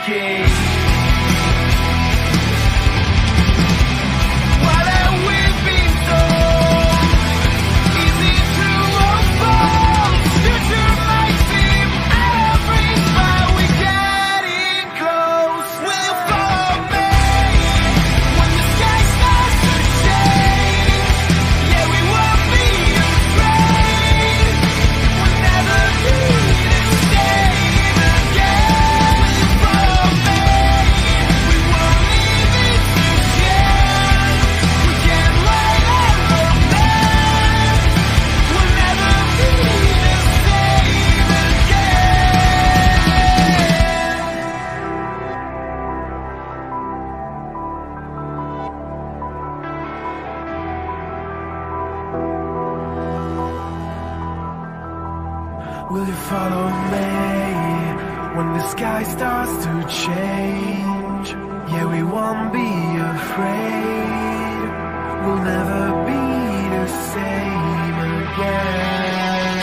key. Why have we been so easy to unfold? Future might seem every but we're getting close. Will you follow me when the sky starts to change? Yeah, we won't be afraid. We'll never be the same again. Will you follow me? We won't leave it to chance. We can't wait on romance. We'll never be the same again. Will you follow me when the sky starts to change? Yeah, we won't be afraid. We'll never be the same again.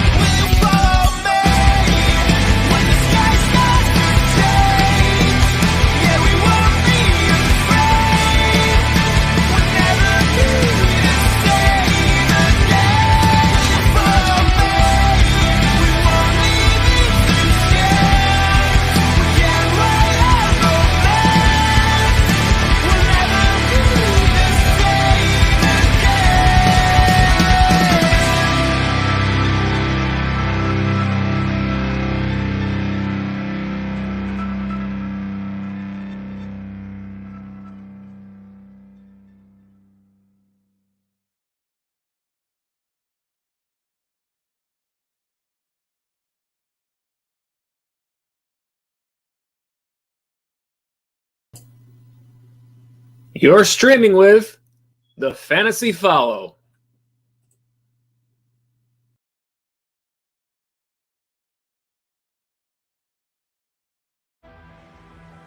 Will you follow me when the sky starts to change? Yeah, we won't be afraid. We'll never be the same again. Will you follow me? We won't leave it to chance. We can't wait on romance. We'll never be the same You're streaming with the Fantasy Follow.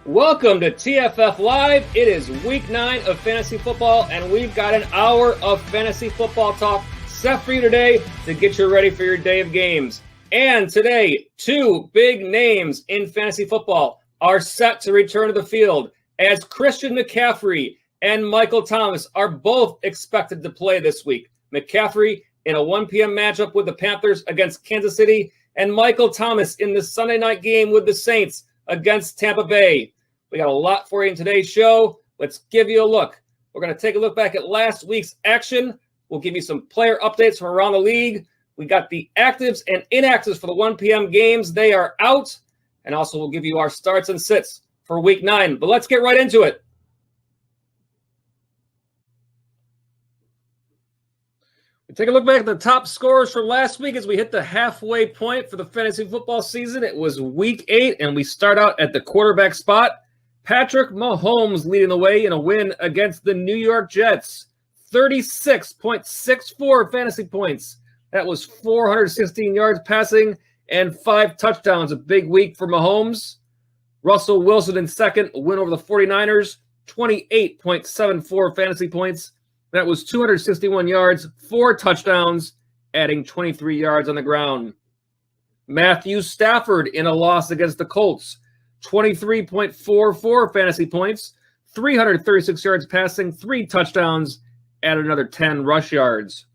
Welcome to TFF Live. It is week 9 of fantasy football, and we've got an hour of fantasy football talk set for you today to get you ready for your day of games. And today, two big names in fantasy football are set to return to the field, as Christian McCaffrey and Michael Thomas are both expected to play this week. McCaffrey in a 1 p.m. matchup with the Panthers against Kansas City, and Michael Thomas in the Sunday night game with the Saints against Tampa Bay. We got a lot for you in today's show. Let's give you a look. We're going to take a look back at last week's action. We'll give you some player updates from around the league. We got the actives and inactives for the 1 p.m. games. They are out. And also we'll give you our starts and sits for week 9. But let's get right into it. We take a look back at the top scorers from last week as we hit the halfway point for the fantasy football season. It was week 8, and we start out at the quarterback spot. Patrick Mahomes leading the way in a win against the New York Jets. 36.64 fantasy points. That was 416 yards passing and 5 touchdowns. A big week for Mahomes. Russell Wilson in second, win over the 49ers. 28.74 fantasy points. That was 261 yards, 4 touchdowns, adding 23 yards on the ground. Matthew Stafford in a loss against the Colts. 23.44 fantasy points, 336 yards passing, 3 touchdowns, added another 10 rush yards.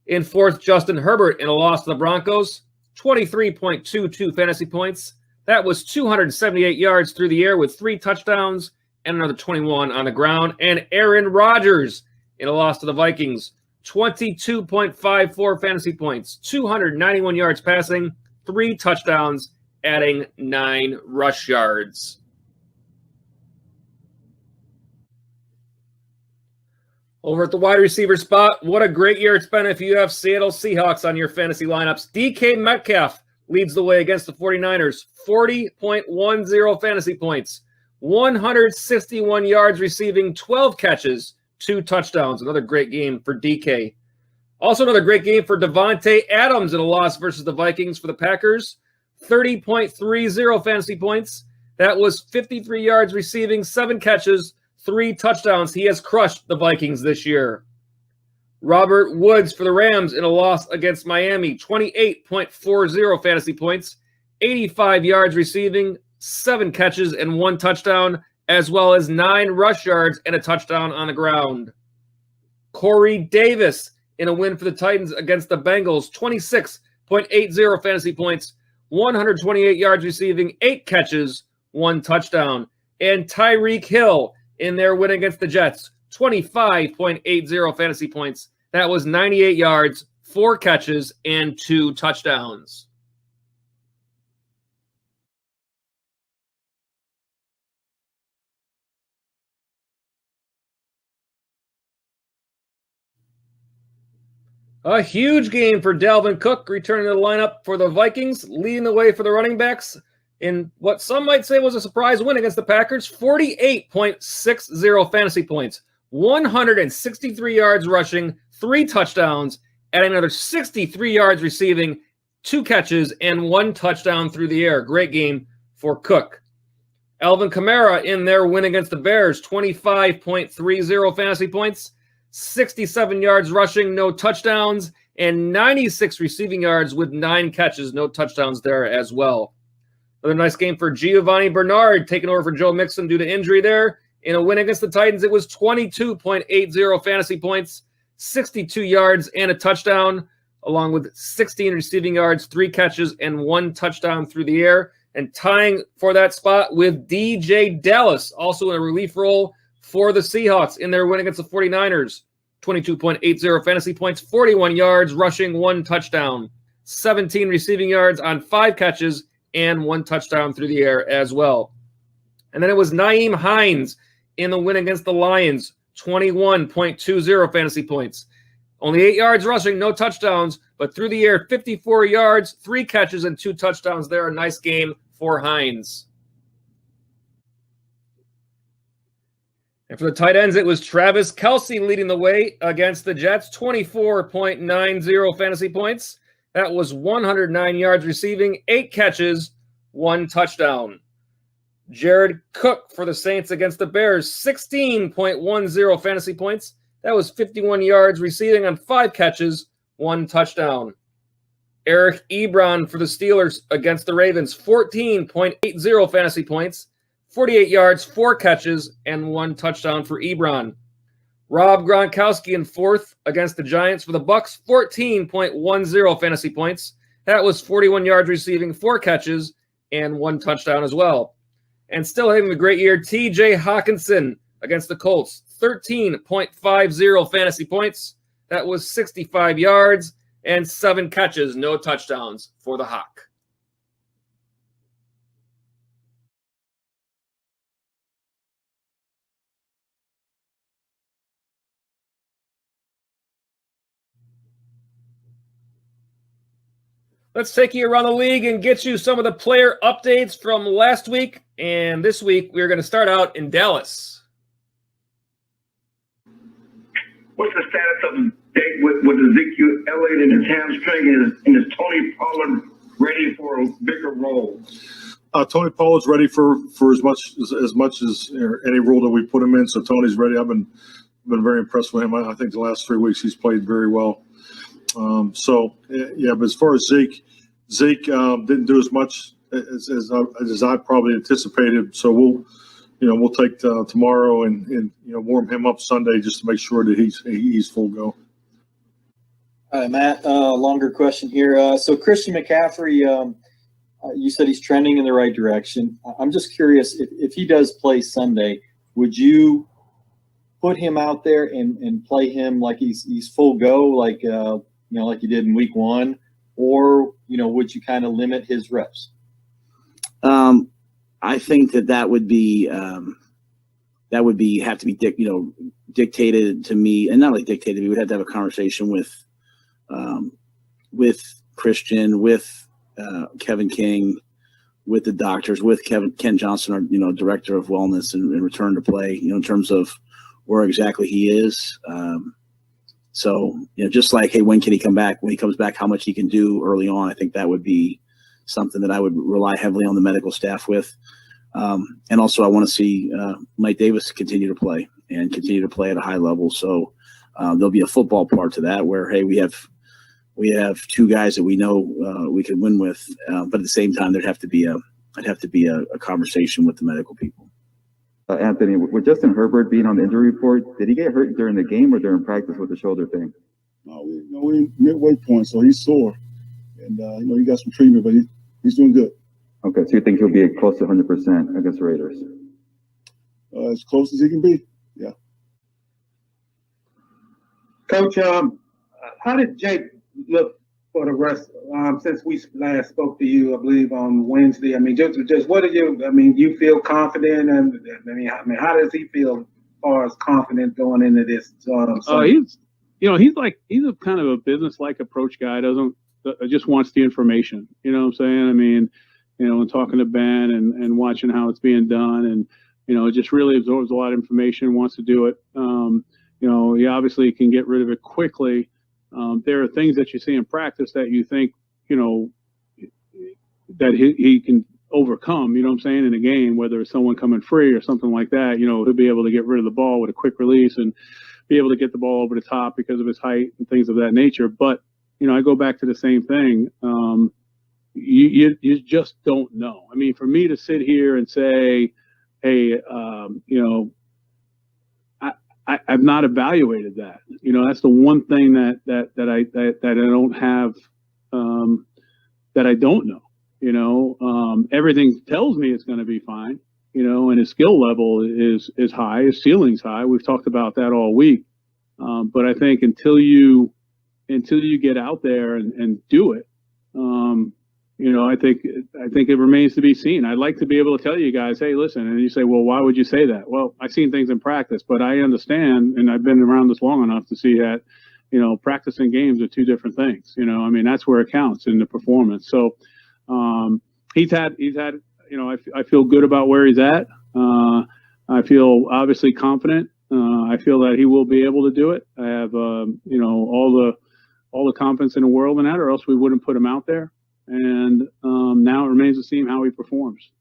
In fourth, Justin Herbert in a loss to the Broncos. 23.22 fantasy points. That was 278 yards through the air with 3 touchdowns and another 21 on the ground. And Aaron Rodgers in a loss to the Vikings, 22.54 fantasy points, 291 yards passing, 3 touchdowns, adding 9 rush yards. Over at the wide receiver spot, what a great year it's been if you have Seattle Seahawks on your fantasy lineups. DK Metcalf leads the way against the 49ers, 40.10 fantasy points, 161 yards receiving, 12 catches, 2 touchdowns. Another great game for DK. Also another great game for Devontae Adams in a loss versus the Vikings for the Packers. 30.30 fantasy points. That was 53 yards receiving, 7 catches, 3 touchdowns. He has crushed the Vikings this year. Robert Woods for the Rams in a loss against Miami, 28.40 fantasy points, 85 yards receiving, 7 catches and 1 touchdown, as well as 9 rush yards and a touchdown on the ground. Corey Davis in a win for the Titans against the Bengals, 26.80 fantasy points, 128 yards receiving, 8 catches, 1 touchdown. And Tyreek Hill in their win against the Jets, 25.80 fantasy points. That was 98 yards, 4 catches, and 2 touchdowns. A huge game for Dalvin Cook, returning to the lineup for the Vikings, leading the way for the running backs in what some might say was a surprise win against the Packers, 48.60 fantasy points, 163 yards rushing, 3 touchdowns, adding another 63 yards receiving, 2 catches, and 1 touchdown through the air. Great game for Cook. Alvin Kamara in their win against the Bears, 25.30 fantasy points, 67 yards rushing, no touchdowns, and 96 receiving yards with 9 catches, no touchdowns there as well. Another nice game for Giovanni Bernard, taking over for Joe Mixon due to injury there. In a win against the Titans, it was 22.80 fantasy points, 62 yards and a touchdown, along with 16 receiving yards, 3 catches, and 1 touchdown through the air. And tying for that spot with DJ Dallas, also in a relief role for the Seahawks in their win against the 49ers. 22.80 fantasy points, 41 yards, rushing, 1 touchdown, 17 receiving yards on 5 catches, and 1 touchdown through the air as well. And then it was Nyheim Hines in the win against the Lions, 21.20 fantasy points. Only 8 yards rushing, no touchdowns, but through the air, 54 yards, 3 catches, and 2 touchdowns there. A nice game for Hines. And for the tight ends, it was Travis Kelce leading the way against the Jets, 24.90 fantasy points. That was 109 yards receiving, 8 catches, 1 touchdown. Jared Cook for the Saints against the Bears, 16.10 fantasy points. That was 51 yards receiving on 5 catches, 1 touchdown. Eric Ebron for the Steelers against the Ravens, 14.80 fantasy points, 48 yards, 4 catches, and 1 touchdown for Ebron. Rob Gronkowski in fourth against the Giants for the Bucs, 14.10 fantasy points. That was 41 yards receiving, 4 catches, and 1 touchdown as well. And still having a great year, TJ Hawkinson against the Colts, 13.50 fantasy points. That was 65 yards and 7 catches, no touchdowns for the Hawk. Let's take you around the league and get you some of the player updates from last week. And this week, we're going to start out in Dallas. What's the status of the date with Ezekiel Elliott and his hamstring? And is Tony Pollard ready for a bigger role? Tony Pollard's ready for as much as any role that we put him in. So Tony's ready. I've been very impressed with him. I think the last 3 weeks he's played very well. But as far as Zeke didn't do as much as I probably anticipated. So we'll take tomorrow and warm him up Sunday just to make sure that he's full go. All right, Matt. Longer question here. So Christian McCaffrey, you said he's trending in the right direction. I'm just curious if he does play Sunday, would you put him out there and play him like he's full go, like like you did in week 1, or would you kind of limit his reps? I think that would be have to be dictated to me, and not only dictated. We would have to have a conversation with Christian, with Kevin King, with the doctors, with Ken Johnson, our director of wellness and return to play. In terms of where exactly he is. So just like, hey, when can he come back? When he comes back, how much he can do early on. I think that would be something that I would rely heavily on the medical staff with. And also I want to see Mike Davis continue to play at a high level. So there'll be a football part to that where, hey, we have two guys that we know we can win with, but at the same time, there'd have to be a conversation with the medical people. Anthony, with Justin Herbert being on the injury report, did he get hurt during the game or during practice with the shoulder thing? No, we're midway point, so he's sore, and he got some treatment, but he's doing good. Okay, so you think he'll be close to 100% against the Raiders? As close as he can be. Yeah. Coach, how did Jake look for the rest since we last spoke to you, I believe, on Wednesday? I mean, just what do you? I mean, you feel confident, and how does he feel as far as confident going into this? He's a kind of a business-like approach guy. Just wants the information. You know what I'm saying? I mean, and talking to Ben and watching how it's being done, and just really absorbs a lot of information. Wants to do it. He obviously can get rid of it quickly. There are things that you see in practice that you think, that he can overcome, you know what I'm saying, in a game, whether it's someone coming free or something like that. He'll be able to get rid of the ball with a quick release and be able to get the ball over the top because of his height and things of that nature. But, I go back to the same thing. You just don't know. I mean, for me to sit here and say, hey, I've not evaluated that. That's the one thing that I don't have, that I don't know. Everything tells me it's going to be fine. And his skill level is high, his ceiling's high. We've talked about that all week. But I think until you get out there and do it, I think it remains to be seen. I'd like to be able to tell you guys, hey, listen, and you say, well, why would you say that? Well, I've seen things in practice, but I understand, and I've been around this long enough to see that, practice and games are two different things. That's where it counts in the performance. So he's had, I feel good about where he's at. I feel obviously confident. I feel that he will be able to do it. I have, all the confidence in the world in that, or else we wouldn't put him out there. And now it remains to see how he performs.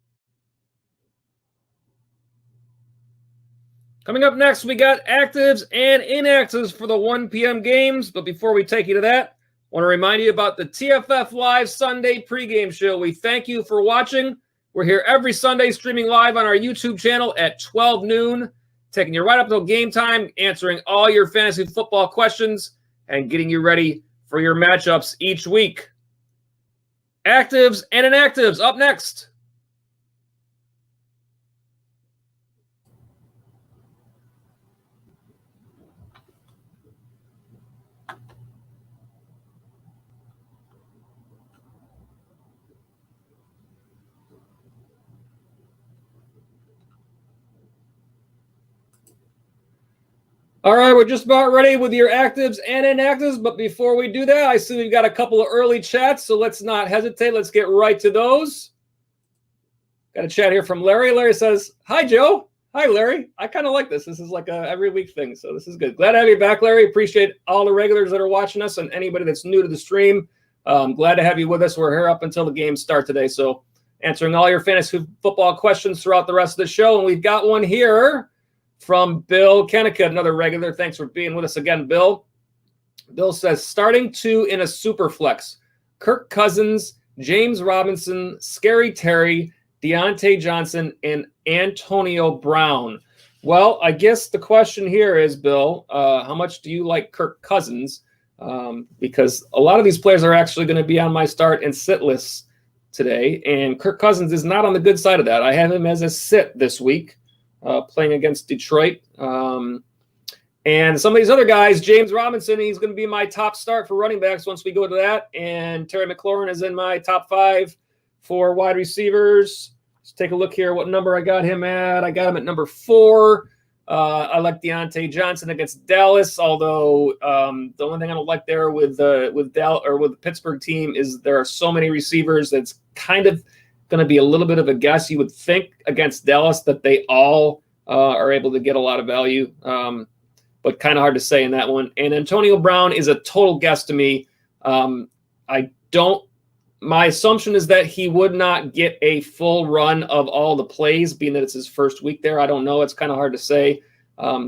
Coming up next, we got actives and inactives for the 1 p.m. games. But before we take you to that, I want to remind you about the TFF Live Sunday Pregame Show. We thank you for watching. We're here every Sunday streaming live on our YouTube channel at 12 noon, taking you right up till game time, answering all your fantasy football questions, and getting you ready for your matchups each week. Actives and inactives up next. All right, we're just about ready with your actives and inactives, but before we do that, I see we've got a couple of early chats, so let's not hesitate. Let's get right to those. Got a chat here from Larry. Larry says, hi, Joe. Hi, Larry. I kind of like this. This is like a every week thing, so this is good. Glad to have you back, Larry. Appreciate all the regulars that are watching us and anybody that's new to the stream. Glad to have you with us. We're here up until the games start today, so answering all your fantasy football questions throughout the rest of the show, and we've got one here from Bill Kennicott, another regular. Thanks for being with us again, Bill. Bill says, starting two in a super flex, Kirk Cousins, James Robinson, Scary Terry, Deontay Johnson, and Antonio Brown. Well, I guess the question here is, Bill, how much do you like Kirk Cousins? Because a lot of these players are actually going to be on my start and sit lists today, and Kirk Cousins is not on the good side of that. I have him as a sit this week. Playing against Detroit. And some of these other guys, James Robinson, he's going to be my top start for running backs once we go to that. And Terry McLaurin is in my top 5 for wide receivers. Let's take a look here what number I got him at. I got him at number 4. I like Deontay Johnson against Dallas, although the only thing I don't like there with the Pittsburgh team is there are so many receivers that's kind of going to be a little bit of a guess. You would think against Dallas that they all are able to get a lot of value, but kind of hard to say in that one. And Antonio Brown is a total guess to me. My My assumption is that he would not get a full run of all the plays, being that it's his first week there. I don't know. It's kind of hard to say.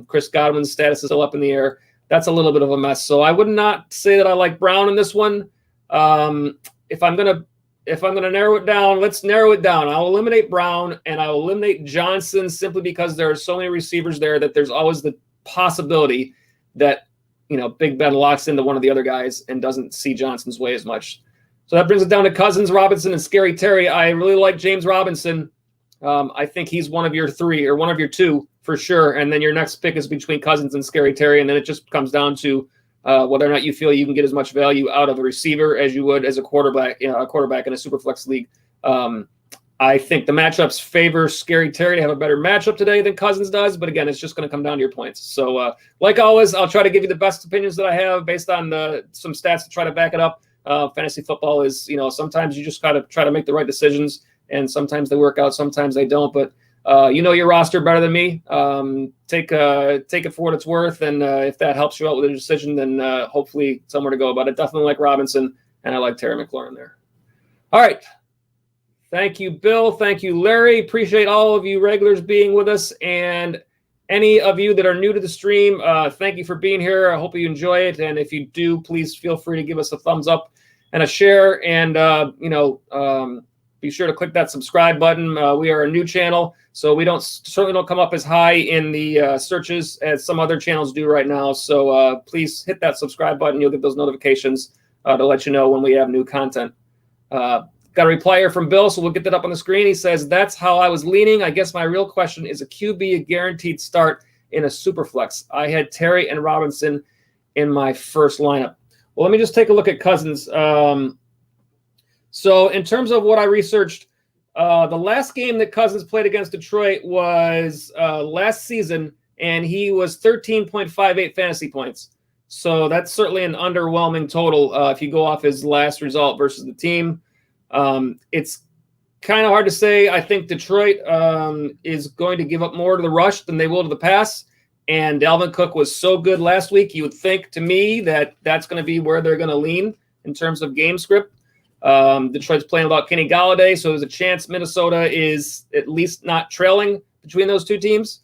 Chris Godwin's status is still up in the air. That's a little bit of a mess. So I would not say that I like Brown in this one. If I'm gonna narrow it down, let's narrow it down. I'll eliminate Brown and I'll eliminate Johnson simply because there are so many receivers there that there's always the possibility that Big Ben locks into one of the other guys and doesn't see Johnson's way as much. So that brings it down to Cousins, Robinson, and Scary Terry. I really like James Robinson. I think he's one of your three or one of your two for sure. And then your next pick is between Cousins and Scary Terry. And then it just comes down to whether or not you feel you can get as much value out of a receiver as you would as a quarterback in a Superflex league. I think the matchups favor Scary Terry to have a better matchup today than Cousins does. But again, it's just going to come down to your points. So like always, I'll try to give you the best opinions that I have based on some stats to try to back it up. Fantasy football is, sometimes you just got to try to make the right decisions, and sometimes they work out, sometimes they don't. But your roster better than me. Take it for what it's worth, and if that helps you out with a decision, then hopefully somewhere to go. But I definitely like Robinson, and I like Terry McLaurin there. All right. Thank you, Bill. Thank you, Larry. Appreciate all of you regulars being with us, and any of you that are new to the stream, thank you for being here. I hope you enjoy it, and if you do, please feel free to give us a thumbs up and a share, and be sure to click that subscribe button. We are a new channel, so we certainly don't come up as high in the searches as some other channels do right now. So please hit that subscribe button. You'll get those notifications to let you know when we have new content. Got a reply here from Bill, so we'll get that up on the screen. He says, that's how I was leaning. I guess my real question is a QB a guaranteed start in a Superflex? I had Terry and Robinson in my first lineup. Well, let me just take a look at Cousins. So in terms of what I researched, the last game that Cousins played against Detroit was last season, and he was 13.58 fantasy points. So that's certainly an underwhelming total if you go off his last result versus the team. It's kind of hard to say. I think Detroit is going to give up more to the rush than they will to the pass. And Dalvin Cook was so good last week, you would think to me that that's going to be where they're going to lean in terms of game script. Detroit's playing without Kenny Galladay, so there's a chance Minnesota is at least not trailing between those two teams.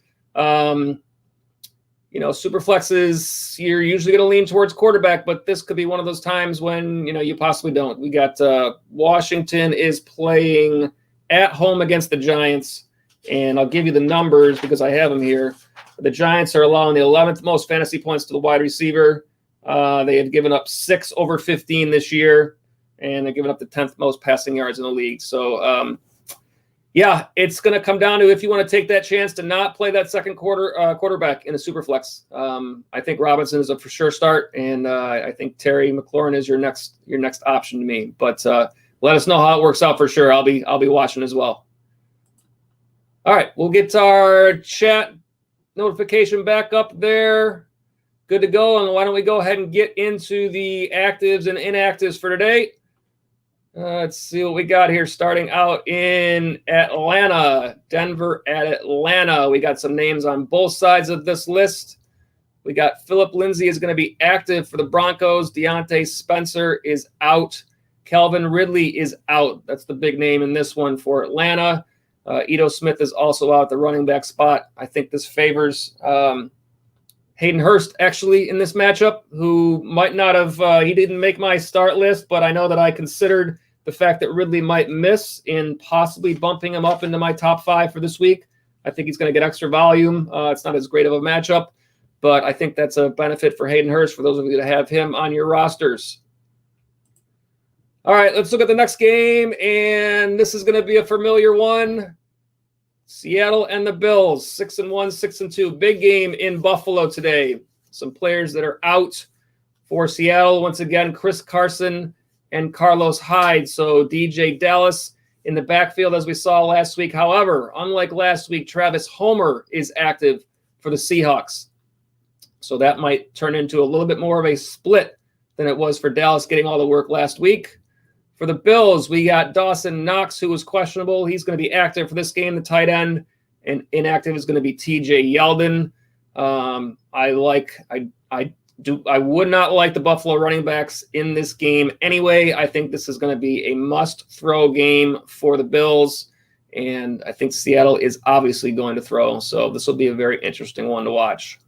Superflexes, you're usually going to lean towards quarterback, but this could be one of those times when, you possibly don't. We got Washington is playing at home against the Giants, and I'll give you the numbers because I have them here. The Giants are allowing the 11th most fantasy points to the wide receiver. They have given up 6 over 15 this year, and they're giving up the 10th most passing yards in the league. So, it's going to come down to if you want to take that chance to not play that second quarterback in a Superflex. I think Robinson is a for sure start, and I think Terry McLaurin is your next option to me. But let us know how it works out for sure. I'll be watching as well. All right, we'll get our chat notification back up there. Good to go. And why don't we go ahead and get into the actives and inactives for today? Let's see what we got here. Starting out in Atlanta, Denver at Atlanta. We got some names on both sides of this list. We got Phillip Lindsay is going to be active for the Broncos. Deontay Spencer is out. Calvin Ridley is out. That's the big name in this one for Atlanta. Ito Smith is also out at the running back spot. I think this favors Hayden Hurst actually in this matchup, who might not have, he didn't make my start list, but I know that I considered the fact that Ridley might miss in possibly bumping him up into my top 5 for this week. I think he's going to get extra volume. It's not as great of a matchup, but I think that's a benefit for Hayden Hurst for those of you that have him on your rosters. All right, let's look at the next game, and this is going to be a familiar one. Seattle and the Bills, 6-1, 6-2. Big game in Buffalo today. Some players that are out for Seattle. Once again, Chris Carson and Carlos Hyde. So DJ Dallas in the backfield as we saw last week. However, unlike last week, Travis Homer is active for the Seahawks. So that might turn into a little bit more of a split than it was for Dallas getting all the work last week. For the Bills, we got Dawson Knox, who was questionable. He's going to be active for this game, the tight end, and inactive is going to be TJ Yeldon. I I would not like the Buffalo running backs in this game anyway. I think this is going to be a must-throw game for the Bills, and I think Seattle is obviously going to throw, so this will be a very interesting one to watch.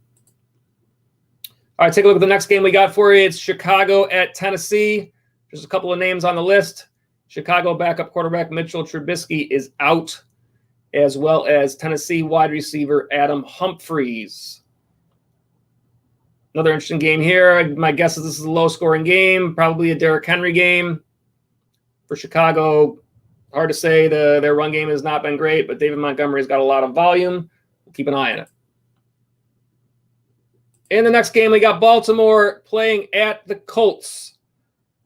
All right, take a look at the next game we got for you. It's Chicago at Tennessee. There's a couple of names on the list. Chicago backup quarterback Mitchell Trubisky is out, as well as Tennessee wide receiver Adam Humphries. Another interesting game here. My guess is this is a low-scoring game, probably a Derrick Henry game. For Chicago, hard to say. Their run game has not been great, but David Montgomery's got a lot of volume. We'll keep an eye on it. In the next game, we got Baltimore playing at the Colts.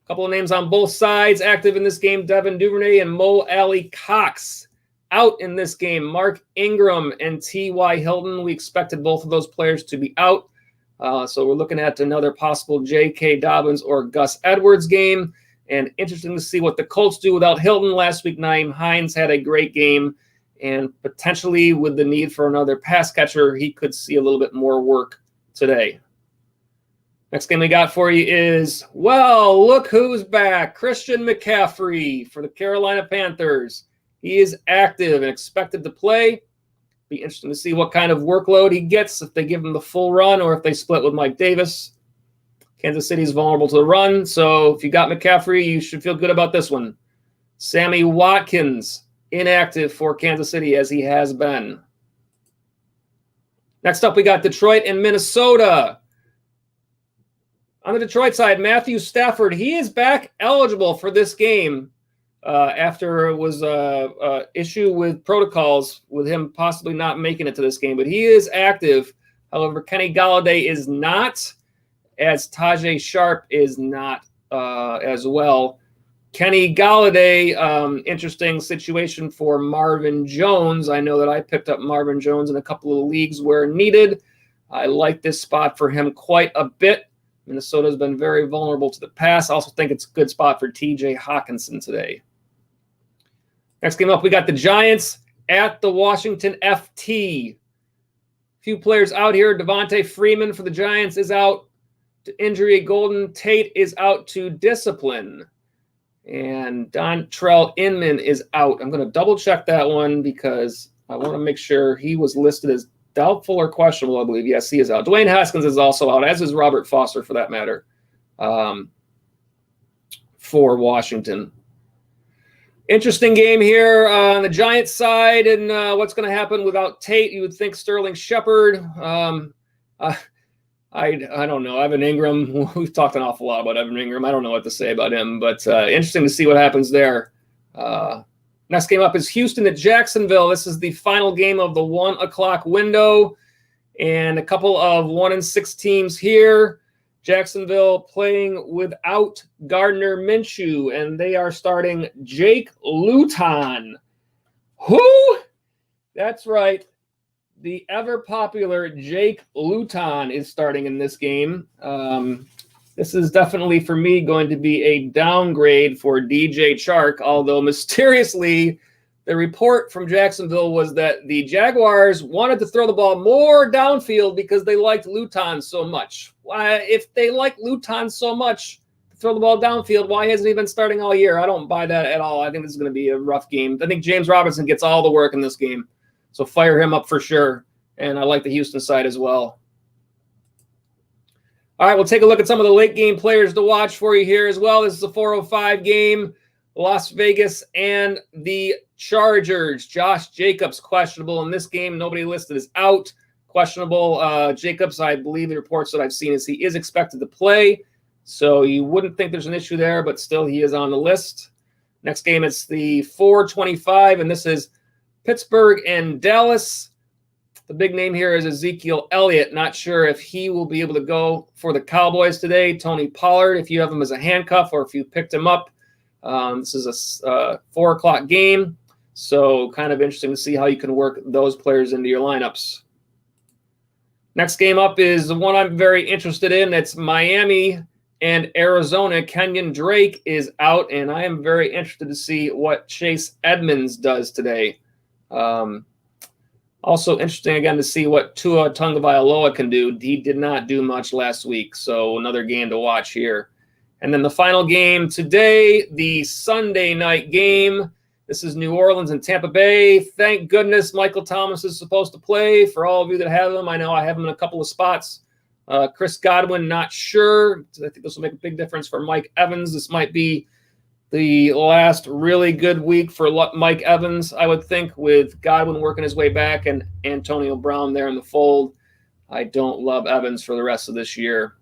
A couple of names on both sides active in this game: Devin Duvernay and Mo Alley Cox. Out in this game, Mark Ingram and T.Y. Hilton. We expected both of those players to be out. So we're looking at another possible J.K. Dobbins or Gus Edwards game. And interesting to see what the Colts do without Hilton. Last week, Nyheim Hines had a great game. And potentially with the need for another pass catcher, he could see a little bit more work today. Next game we got for you is, well, look who's back. Christian McCaffrey for the Carolina Panthers. He is active and expected to play. Be interesting to see what kind of workload he gets, if they give him the full run or if they split with Mike Davis. Kansas City is vulnerable to the run, so if you got McCaffrey, you should feel good about this one. Sammy Watkins, inactive for Kansas City as he has been. Next up, we got Detroit and Minnesota. On the Detroit side, Matthew Stafford, he is back eligible for this game after it was an issue with protocols with him possibly not making it to this game. But he is active. However, Kenny Golladay is not, as Tajay Sharp is not as well. Kenny Golladay, interesting situation for Marvin Jones. I know that I picked up Marvin Jones in a couple of leagues where needed. I like this spot for him quite a bit. Minnesota's been very vulnerable to the pass. I also think it's a good spot for TJ Hawkinson today. Next game up, we got the Giants at the Washington FT. Few players out here. Devontae Freeman for the Giants is out to injury. Golden Tate is out to discipline. And Dontrell Inman is out. I'm going to double check that one because I want to make sure he was listed as doubtful or questionable, I believe. Yes, he is out. Dwayne Haskins is also out, as is Robert Foster for that matter, for Washington. Interesting game here on the Giants side, and what's going to happen without Tate. You would think Sterling Shepard. I don't know. Evan Ingram, we've talked an awful lot about Evan Ingram. I don't know what to say about him, but interesting to see what happens there. Next game up is Houston at Jacksonville. This is the final game of the 1 o'clock window, and a couple of 1-6 teams here. Jacksonville playing without Gardner Minshew, and they are starting Jake Luton. Who? That's right. The ever-popular Jake Luton is starting in this game. This is definitely, for me, going to be a downgrade for DJ Chark, although mysteriously the report from Jacksonville was that the Jaguars wanted to throw the ball more downfield because they liked Luton so much. Why, if they like Luton so much to throw the ball downfield, why hasn't he been starting all year? I don't buy that at all. I think this is going to be a rough game. I think James Robinson gets all the work in this game, so fire him up for sure. And I like the Houston side as well. All right, we'll take a look at some of the late game players to watch for you here as well. This is a 4:05 game. Las Vegas and the Chargers. Josh Jacobs questionable in this game. Nobody listed is out. Questionable. Jacobs, I believe the reports that I've seen is he is expected to play. So you wouldn't think there's an issue there, but still he is on the list. Next game is the 4:25, and this is Pittsburgh and Dallas. The big name here is Ezekiel Elliott. Not sure if he will be able to go for the Cowboys today. Tony Pollard, if you have him as a handcuff or if you picked him up. This is a 4 o'clock game, so kind of interesting to see how you can work those players into your lineups. Next game up is the one I'm very interested in. It's Miami and Arizona. Kenyon Drake is out, and I am very interested to see what Chase Edmonds does today. Also interesting again to see what Tua Tagovailoa can do. He did not do much last week, so another game to watch here. And then the final game today, the Sunday night game. This is New Orleans and Tampa Bay. Thank goodness Michael Thomas is supposed to play. For all of you that have him, I know I have him in a couple of spots. Chris Godwin, not sure. I think this will make a big difference for Mike Evans. This might be the last really good week for Mike Evans, I would think, with Godwin working his way back and Antonio Brown there in the fold. I don't love Evans for the rest of this year.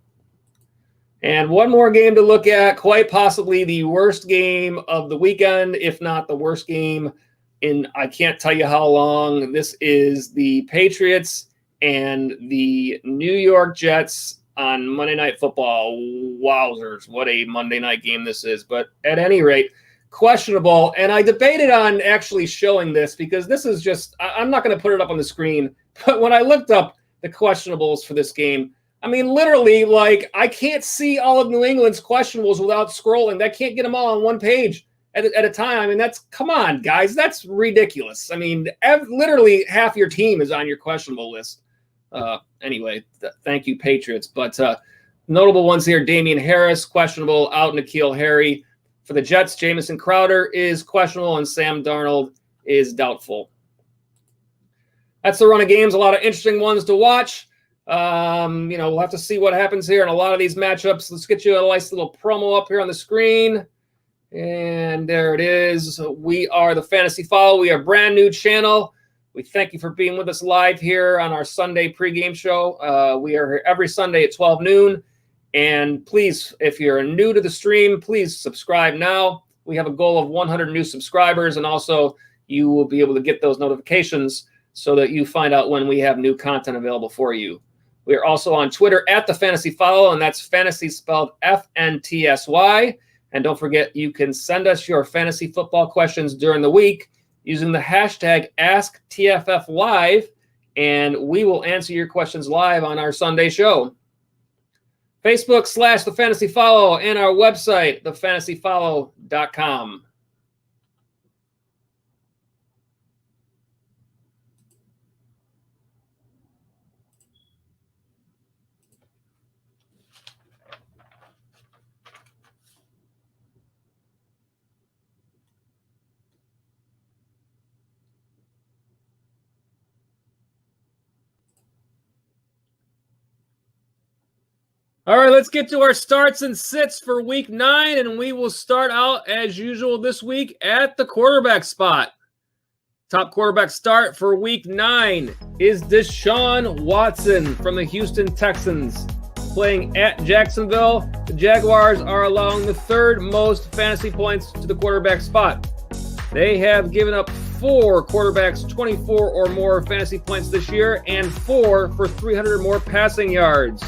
And one more game to look at, quite possibly the worst game of the weekend, if not the worst game in I can't tell you how long. This is the Patriots and the New York Jets on Monday Night Football. Wowzers, what a Monday night game this is. But at any rate, questionable. And I debated on actually showing this because this is just, I'm not going to put it up on the screen. But when I looked up the questionables for this game, I mean, literally, like, I can't see all of New England's questionables without scrolling. I can't get them all on one page at a time. I mean, come on, guys. That's ridiculous. I mean, literally half your team is on your questionable list. Anyway, thank you, Patriots. But notable ones here, Damian Harris, questionable, out N'Keal Harry. For the Jets, Jamison Crowder is questionable, and Sam Darnold is doubtful. That's the run of games. A lot of interesting ones to watch. We'll have to see what happens here in a lot of these matchups. Let's get you a nice little promo up here on the screen. And there it is. We are the Fantasy Follow. We are a brand new channel. We thank you for being with us live here on our Sunday pregame show. We are here every Sunday at 12 noon. And please, if you're new to the stream, please subscribe now. We have a goal of 100 new subscribers, and also you will be able to get those notifications so that you find out when we have new content available for you. We are also on Twitter at the Fantasy Follow, and that's fantasy spelled FNTSY. And don't forget, you can send us your fantasy football questions during the week using the hashtag AskTFFLive, and we will answer your questions live on our Sunday show. Facebook / The Fantasy Follow, and our website, thefantasyfollow.com. All right, let's get to our starts and sits for week 9, and we will start out as usual this week at the quarterback spot. Top quarterback start for week 9 is Deshaun Watson from the Houston Texans. Playing at Jacksonville, the Jaguars are allowing the 3rd most fantasy points to the quarterback spot. They have given up 4 quarterbacks 24 or more fantasy points this year, and 4 for 300 or more passing yards.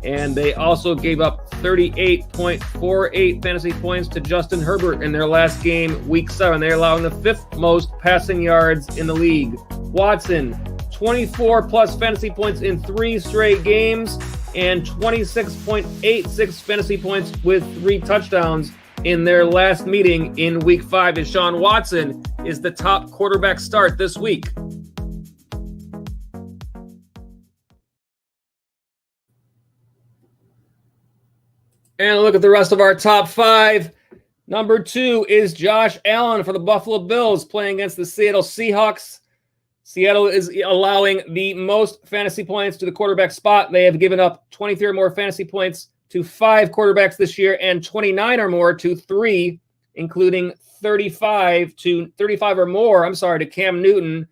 And they also gave up 38.48 fantasy points to Justin Herbert in their last game, week 7. They're allowing the 5th most passing yards in the league. Watson, 24 plus fantasy points in 3 straight games and 26.86 fantasy points with 3 touchdowns in their last meeting in week 5. Deshaun Watson is the top quarterback start this week. And look at the rest of our top 5. Number 2 is Josh Allen for the Buffalo Bills playing against the Seattle Seahawks. Seattle is allowing the most fantasy points to the quarterback spot. They have given up 23 or more fantasy points to 5 quarterbacks this year and 29 or more to 3, including 35 or more, to Cam Newton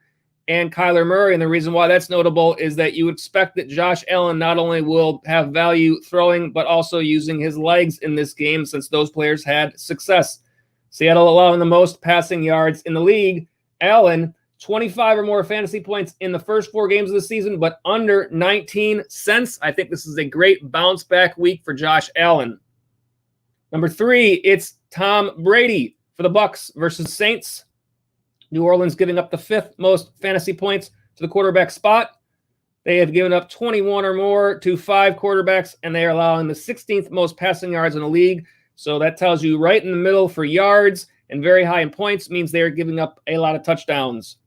and Kyler Murray. And the reason why that's notable is that you expect that Josh Allen not only will have value throwing, but also using his legs in this game since those players had success. Seattle allowing the most passing yards in the league. Allen, 25 or more fantasy points in the first 4 games of the season, but under 19 cents. I think this is a great bounce back week for Josh Allen. Number 3, it's Tom Brady for the Bucs versus Saints. New Orleans giving up the 5th most fantasy points to the quarterback spot. They have given up 21 or more to 5 quarterbacks, and they are allowing the 16th most passing yards in the league. So that tells you right in the middle for yards and very high in points means they are giving up a lot of touchdowns.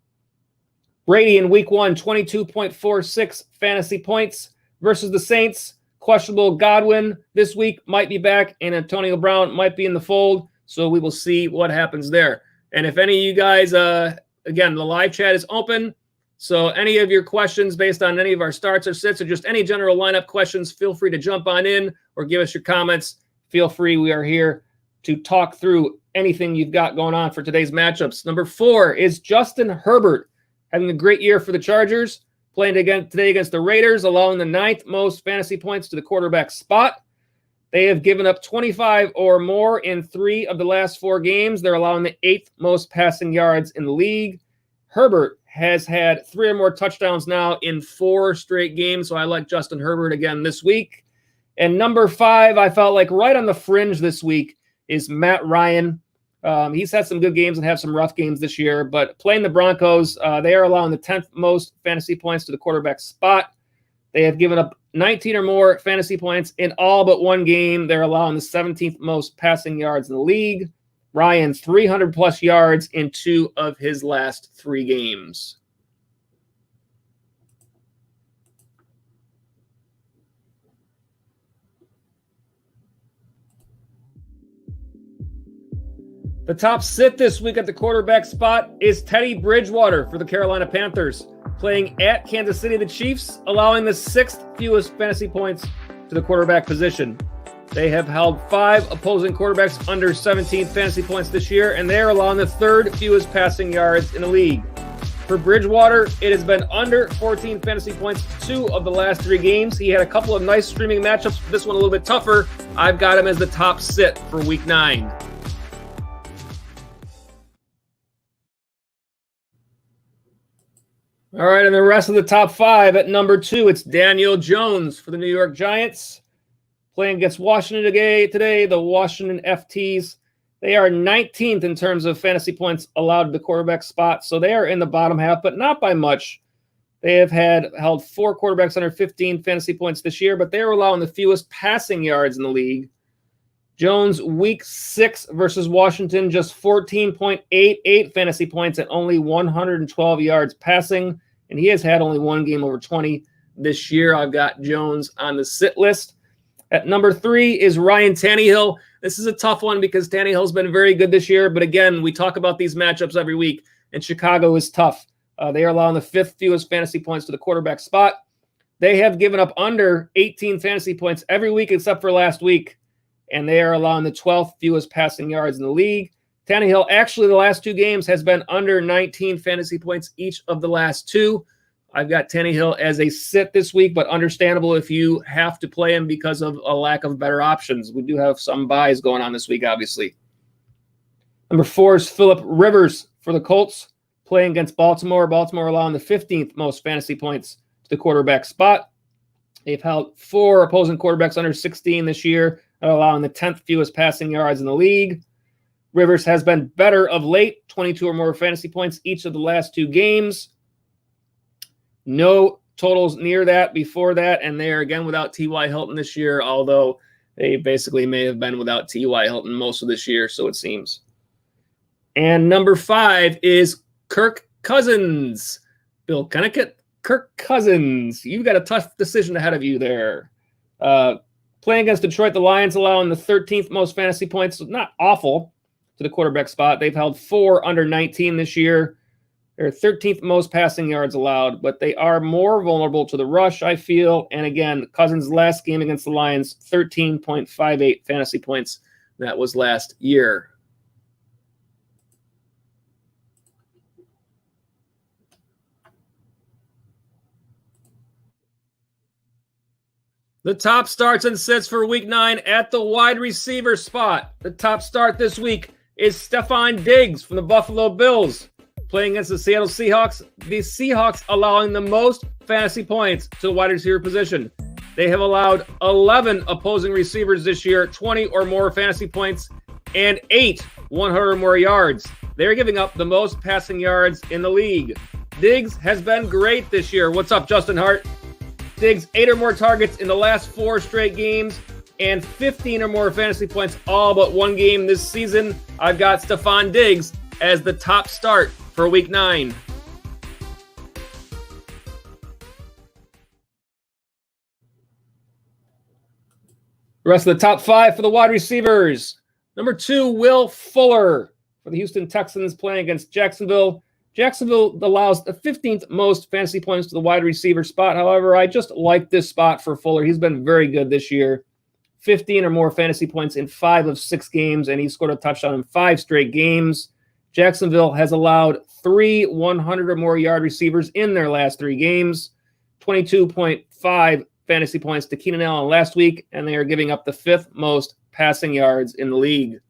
Brady in week 1, 22.46 fantasy points versus the Saints. Questionable Godwin this week might be back, and Antonio Brown might be in the fold. So we will see what happens there. And if any of you guys, again, the live chat is open. So any of your questions based on any of our starts or sits or just any general lineup questions, feel free to jump on in or give us your comments. Feel free. We are here to talk through anything you've got going on for today's matchups. Number 4 is Justin Herbert, having a great year for the Chargers, playing today against the Raiders, allowing the 9th most fantasy points to the quarterback spot. They have given up 25 or more in 3 of the last 4 games. They're allowing the 8th most passing yards in the league. Herbert has had 3 or more touchdowns now in 4 straight games, so I like Justin Herbert again this week. And number 5, I felt like right on the fringe this week, is Matt Ryan. He's had some good games and have some rough games this year, but playing the Broncos, they are allowing the 10th most fantasy points to the quarterback spot. They have given up 19 or more fantasy points in all but 1 game. They're allowing the 17th most passing yards in the league. Ryan, 300-plus yards in 2 of his last 3 games. The top sit this week at the quarterback spot is Teddy Bridgewater for the Carolina Panthers, playing at Kansas City, the Chiefs, allowing the 6th fewest fantasy points to the quarterback position. They have held 5 opposing quarterbacks under 17 fantasy points this year, and they are allowing the 3rd fewest passing yards in the league. For Bridgewater, it has been under 14 fantasy points 2 of the last 3 games. He had a couple of nice streaming matchups. This one a little bit tougher. I've got him as the top sit for week 9. All right, and the rest of the top 5 at number 2, it's Daniel Jones for the New York Giants. Playing against Washington today, the Washington FTs. They are 19th in terms of fantasy points allowed to the quarterback spot, so they are in the bottom half, but not by much. They have held 4 quarterbacks under 15 fantasy points this year, but they are allowing the fewest passing yards in the league. Jones, week 6 versus Washington, just 14.88 fantasy points and only 112 yards passing, and he has had only 1 game over 20 this year. I've got Jones on the sit list. At number 3 is Ryan Tannehill. This is a tough one because Tannehill's been very good this year, but again, we talk about these matchups every week, and Chicago is tough. They are allowing the 5th fewest fantasy points to the quarterback spot. They have given up under 18 fantasy points every week except for last week, and they are allowing the 12th fewest passing yards in the league. Tannehill, actually, the last 2 games has been under 19 fantasy points each of the last 2. I've got Tannehill as a sit this week, but understandable if you have to play him because of a lack of better options. We do have some buys going on this week, obviously. Number 4 is Phillip Rivers for the Colts, playing against Baltimore. Baltimore allowing the 15th most fantasy points to the quarterback spot. They've held 4 opposing quarterbacks under 16 this year, allowing the 10th fewest passing yards in the league. Rivers has been better of late, 22 or more fantasy points each of the last 2 games. No totals near that before that, and they are again without T.Y. Hilton this year, although they basically may have been without T.Y. Hilton most of this year, so it seems. And number 5 is Kirk Cousins. Bill Kennicott, Kirk Cousins. You've got a tough decision ahead of you there. Playing against Detroit, the Lions allowing the 13th most fantasy points. Not awful to the quarterback spot. They've held 4 under 19 this year. They're 13th most passing yards allowed, but they are more vulnerable to the rush, I feel. And again, Cousins' last game against the Lions, 13.58 fantasy points. That was last year. The top starts and sits for week 9 at the wide receiver spot. The top start this week is Stephon Diggs from the Buffalo Bills, playing against the Seattle Seahawks. The Seahawks allowing the most fantasy points to the wide receiver position. They have allowed 11 opposing receivers this year, 20 or more fantasy points, and 8 100 or more yards. They're giving up the most passing yards in the league. Diggs has been great this year. What's up, Justin Hart? Diggs, 8 or more targets in the last 4 straight games and 15 or more fantasy points all but 1 game this season. I've got Stephon Diggs as the top start for week 9. The rest of the top 5 for the wide receivers. Number 2, Will Fuller for the Houston Texans playing against Jacksonville. Jacksonville allows the 15th most fantasy points to the wide receiver spot. However, I just like this spot for Fuller. He's been very good this year. 15 or more fantasy points in 5 of 6 games, and he scored a touchdown in 5 straight games. Jacksonville has allowed 3 100 or more yard receivers in their last 3 games. 22.5 fantasy points to Keenan Allen last week, and they are giving up the 5th most passing yards in the league.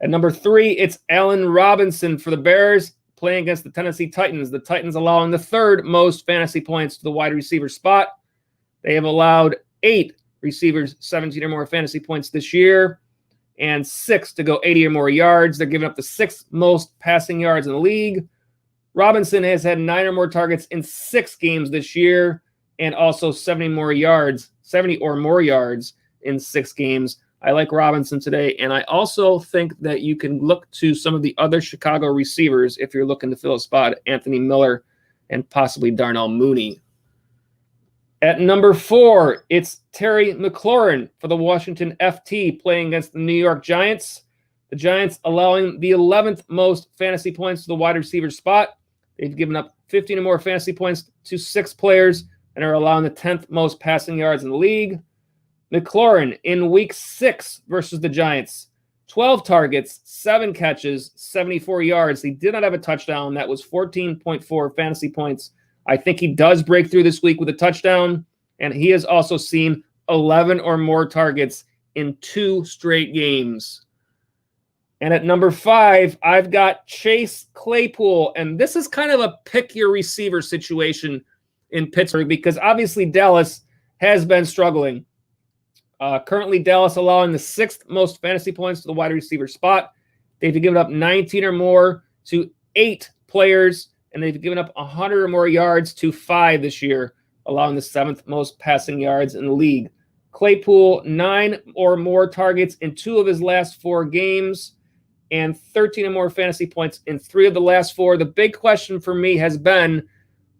At number 3, it's Allen Robinson for the Bears playing against the Tennessee Titans. The Titans allowing the 3rd most fantasy points to the wide receiver spot. They have allowed 8 receivers 17 or more fantasy points this year and 6 to go 80 or more yards. They're giving up the 6th most passing yards in the league. Robinson has had 9 or more targets in 6 games this year and also 70 or more yards in 6 games. I like Robinson today, and I also think that you can look to some of the other Chicago receivers if you're looking to fill a spot, Anthony Miller and possibly Darnell Mooney. At number 4, it's Terry McLaurin for the Washington FT playing against the New York Giants. The Giants allowing the 11th most fantasy points to the wide receiver spot. They've given up 15 or more fantasy points to 6 players and are allowing the 10th most passing yards in the league. McLaurin in week 6 versus the Giants, 12 targets, 7 catches, 74 yards. He did not have a touchdown. That was 14.4 fantasy points. I think he does break through this week with a touchdown, and he has also seen 11 or more targets in 2 straight games. And at number 5, I've got Chase Claypool, and this is kind of a pick your receiver situation in Pittsburgh because obviously Dallas has been struggling. Currently, Dallas allowing the 6th most fantasy points to the wide receiver spot. They've given up 19 or more to 8 players, and they've given up 100 or more yards to 5 this year, allowing the 7th most passing yards in the league. Claypool, 9 or more targets in 2 of his last 4 games, and 13 or more fantasy points in 3 of the last 4. The big question for me has been,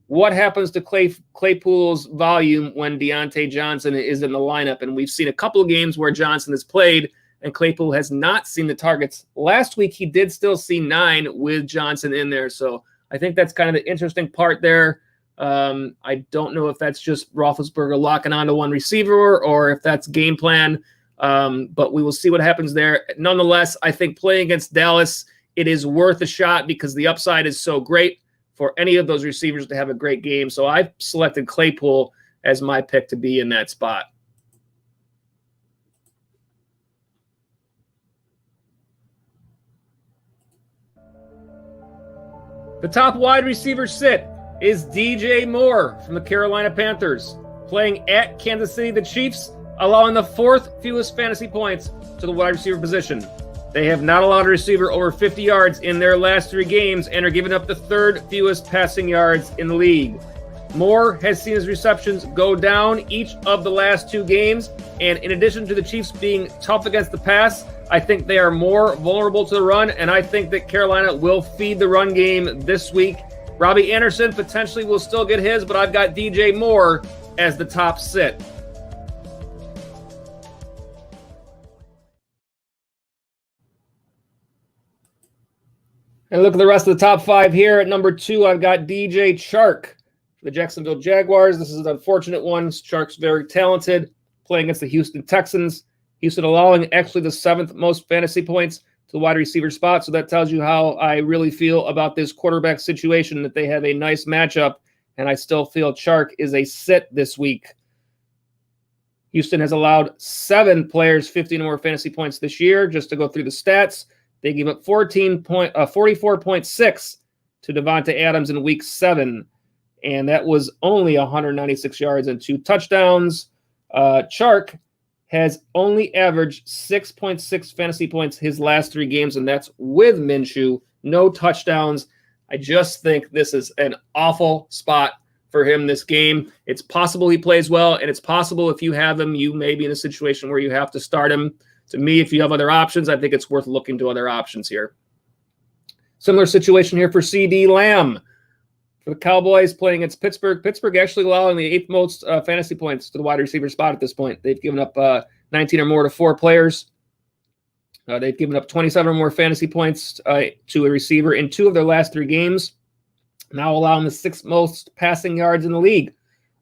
what happens to Claypool's volume when Deontay Johnson is in the lineup? And we've seen a couple of games where Johnson has played and Claypool has not seen the targets. Last week, he did still see 9 with Johnson in there. So I think that's kind of the interesting part there. I don't know if that's just Roethlisberger locking onto one receiver or if that's game plan, but we will see what happens there. Nonetheless, I think playing against Dallas, it is worth a shot because the upside is so great for any of those receivers to have a great game. So I've selected Claypool as my pick to be in that spot. The top wide receiver sit is DJ Moore from the Carolina Panthers, playing at Kansas City, the Chiefs, allowing the 4th fewest fantasy points to the wide receiver position. They have not allowed a receiver over 50 yards in their last 3 games and are giving up the 3rd fewest passing yards in the league. Moore has seen his receptions go down each of the last 2 games, and in addition to the Chiefs being tough against the pass, I think they are more vulnerable to the run, and I think that Carolina will feed the run game this week. Robbie Anderson potentially will still get his, but I've got DJ Moore as the top sit. And look at the rest of the top 5 here. At number 2, I've got DJ Chark for the Jacksonville Jaguars. This is an unfortunate one. Chark's very talented, playing against the Houston Texans. Houston allowing actually the 7th most fantasy points to the wide receiver spot. So that tells you how I really feel about this quarterback situation, that they have a nice matchup, and I still feel Chark is a sit this week. Houston has allowed 7 players 15 or more fantasy points this year. Just to go through the stats, they gave up 44.6 to Devontae Adams in week 7, and that was only 196 yards and 2 touchdowns. Chark has only averaged 6.6 fantasy points his last 3 games, and that's with Minshew. No touchdowns. I just think this is an awful spot for him this game. It's possible he plays well, and it's possible if you have him, you may be in a situation where you have to start him. To me, if you have other options, I think it's worth looking to other options here. Similar situation here for CD Lamb. For the Cowboys playing against Pittsburgh. Pittsburgh actually allowing the 8th most fantasy points to the wide receiver spot at this point. They've given up 19 or more to 4 players. They've given up 27 or more fantasy points to a receiver in 2 of their last 3 games, now allowing the 6th most passing yards in the league.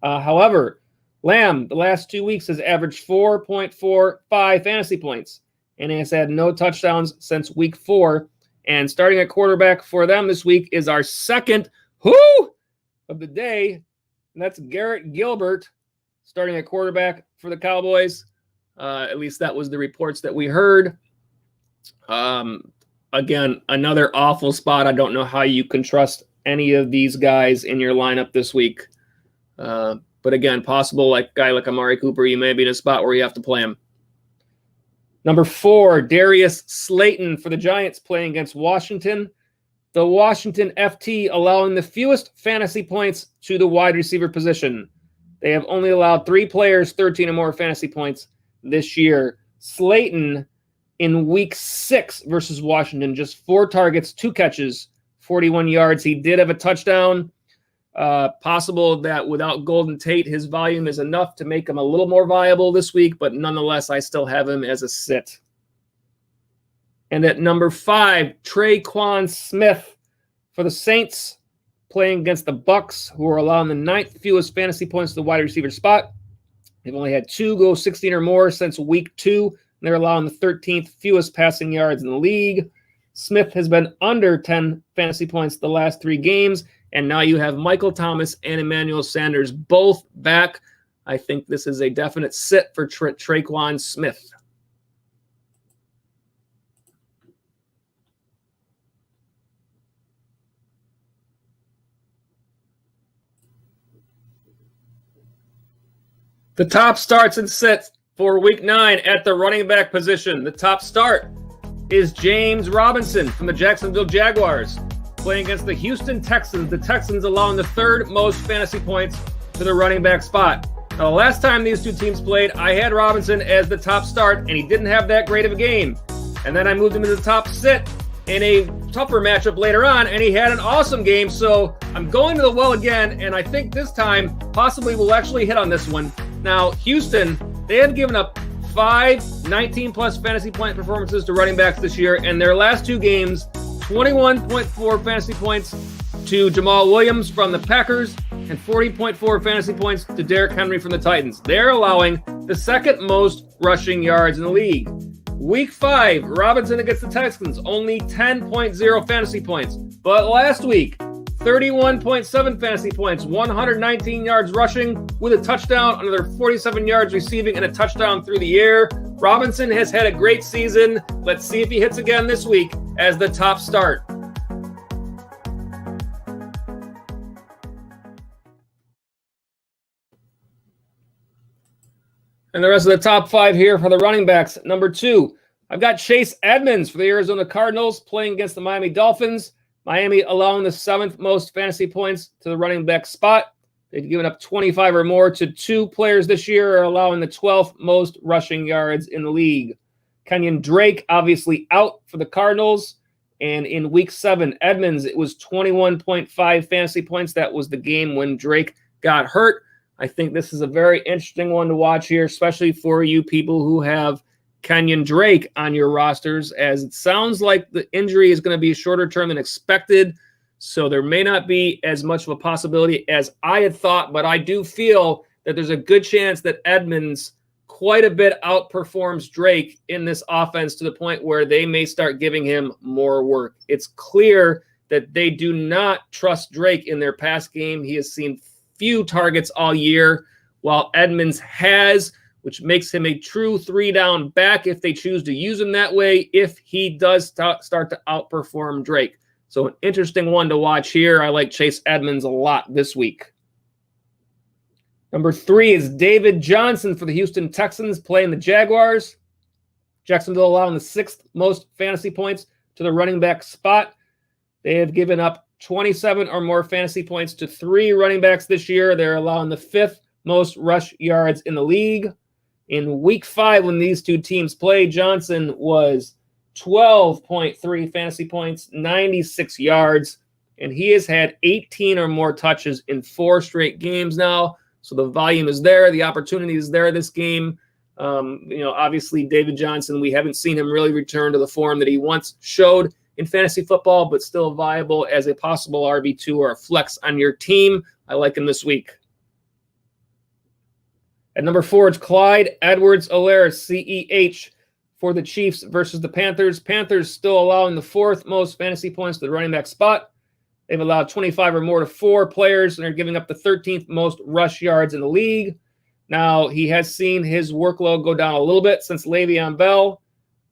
However, Lamb, the last 2 weeks, has averaged 4.45 fantasy points and has had no touchdowns since week 4. And starting at quarterback for them this week is our second of the day, and that's Garrett Gilbert starting at quarterback for the Cowboys. At least that was the reports that we heard. Again, another awful spot. I don't know how you can trust any of these guys in your lineup this week. But again, possible like a guy like Amari Cooper, you may be in a spot where you have to play him. Number 4, Darius Slayton for the Giants playing against Washington. The Washington FT allowing the fewest fantasy points to the wide receiver position. They have only allowed 3 players 13 or more fantasy points this year. Slayton in week 6 versus Washington, just 4 targets, 2 catches, 41 yards. He did have a touchdown. Possible that without Golden Tate, his volume is enough to make him a little more viable this week, but nonetheless, I still have him as a sit. And at number 5, Traquan Smith for the Saints playing against the Bucks, who are allowing the 9th fewest fantasy points to the wide receiver spot. They've only had 2 go 16 or more since week 2, and they're allowing the 13th fewest passing yards in the league. Smith has been under 10 fantasy points the last 3 games, and now you have Michael Thomas and Emmanuel Sanders both back. I think this is a definite sit for Traquan Smith. The top starts and sits for week 9 at the running back position. The top start is James Robinson from the Jacksonville Jaguars playing against the Houston Texans. The Texans allowing the 3rd most fantasy points to the running back spot. Now, the last time these 2 teams played, I had Robinson as the top start, and he didn't have that great of a game. And then I moved him to the top sit in a tougher matchup later on, and he had an awesome game. So I'm going to the well again, and I think this time possibly we'll actually hit on this one. Now, Houston, they have given up 5 19-plus fantasy point performances to running backs this year, and their last 2 games, 21.4 fantasy points to Jamal Williams from the Packers and 40.4 fantasy points to Derrick Henry from the Titans. They're allowing the 2nd most rushing yards in the league. Week 5, Robinson against the Texans, only 10.0 fantasy points. But last week, 31.7 fantasy points, 119 yards rushing with a touchdown, another 47 yards receiving, and a touchdown through the air. Robinson has had a great season. Let's see if he hits again this week as the top start. And the rest of the top 5 here for the running backs. Number 2, I've got Chase Edmonds for the Arizona Cardinals playing against the Miami Dolphins. Miami allowing the 7th most fantasy points to the running back spot. They've given up 25 or more to 2 players this year, allowing the 12th most rushing yards in the league. Kenyon Drake obviously out for the Cardinals. And in week 7, Edmonds, it was 21.5 fantasy points. That was the game when Drake got hurt. I think this is a very interesting one to watch here, especially for you people who have Kenyon Drake on your rosters, as it sounds like the injury is going to be shorter term than expected. So there may not be as much of a possibility as I had thought, but I do feel that there's a good chance that Edmonds quite a bit outperforms Drake in this offense to the point where they may start giving him more work. It's clear that they do not trust Drake in their pass game. He has seen few targets all year, while Edmonds has, which makes him a true 3-down back if they choose to use him that way, if he does start to outperform Drake. So an interesting one to watch here. I like Chase Edmonds a lot this week. Number 3 is David Johnson for the Houston Texans playing the Jaguars. Jacksonville allowing the 6th most fantasy points to the running back spot. They have given up 27 or more fantasy points to 3 running backs this year. They're allowing the 5th most rush yards in the league. In week 5, when these 2 teams played, Johnson was 12.3 fantasy points, 96 yards, and he has had 18 or more touches in 4 straight games now. So the volume is there. The opportunity is there this game. Obviously David Johnson, we haven't seen him really return to the form that he once showed in fantasy football, but still viable as a possible RB2 or a flex on your team. I like him this week. At number 4, it's Clyde Edwards-Helaire, CEH, for the Chiefs versus the Panthers. Panthers still allowing the 4th most fantasy points to the running back spot. They've allowed 25 or more to 4 players, and they're giving up the 13th most rush yards in the league. Now, he has seen his workload go down a little bit since Le'Veon Bell.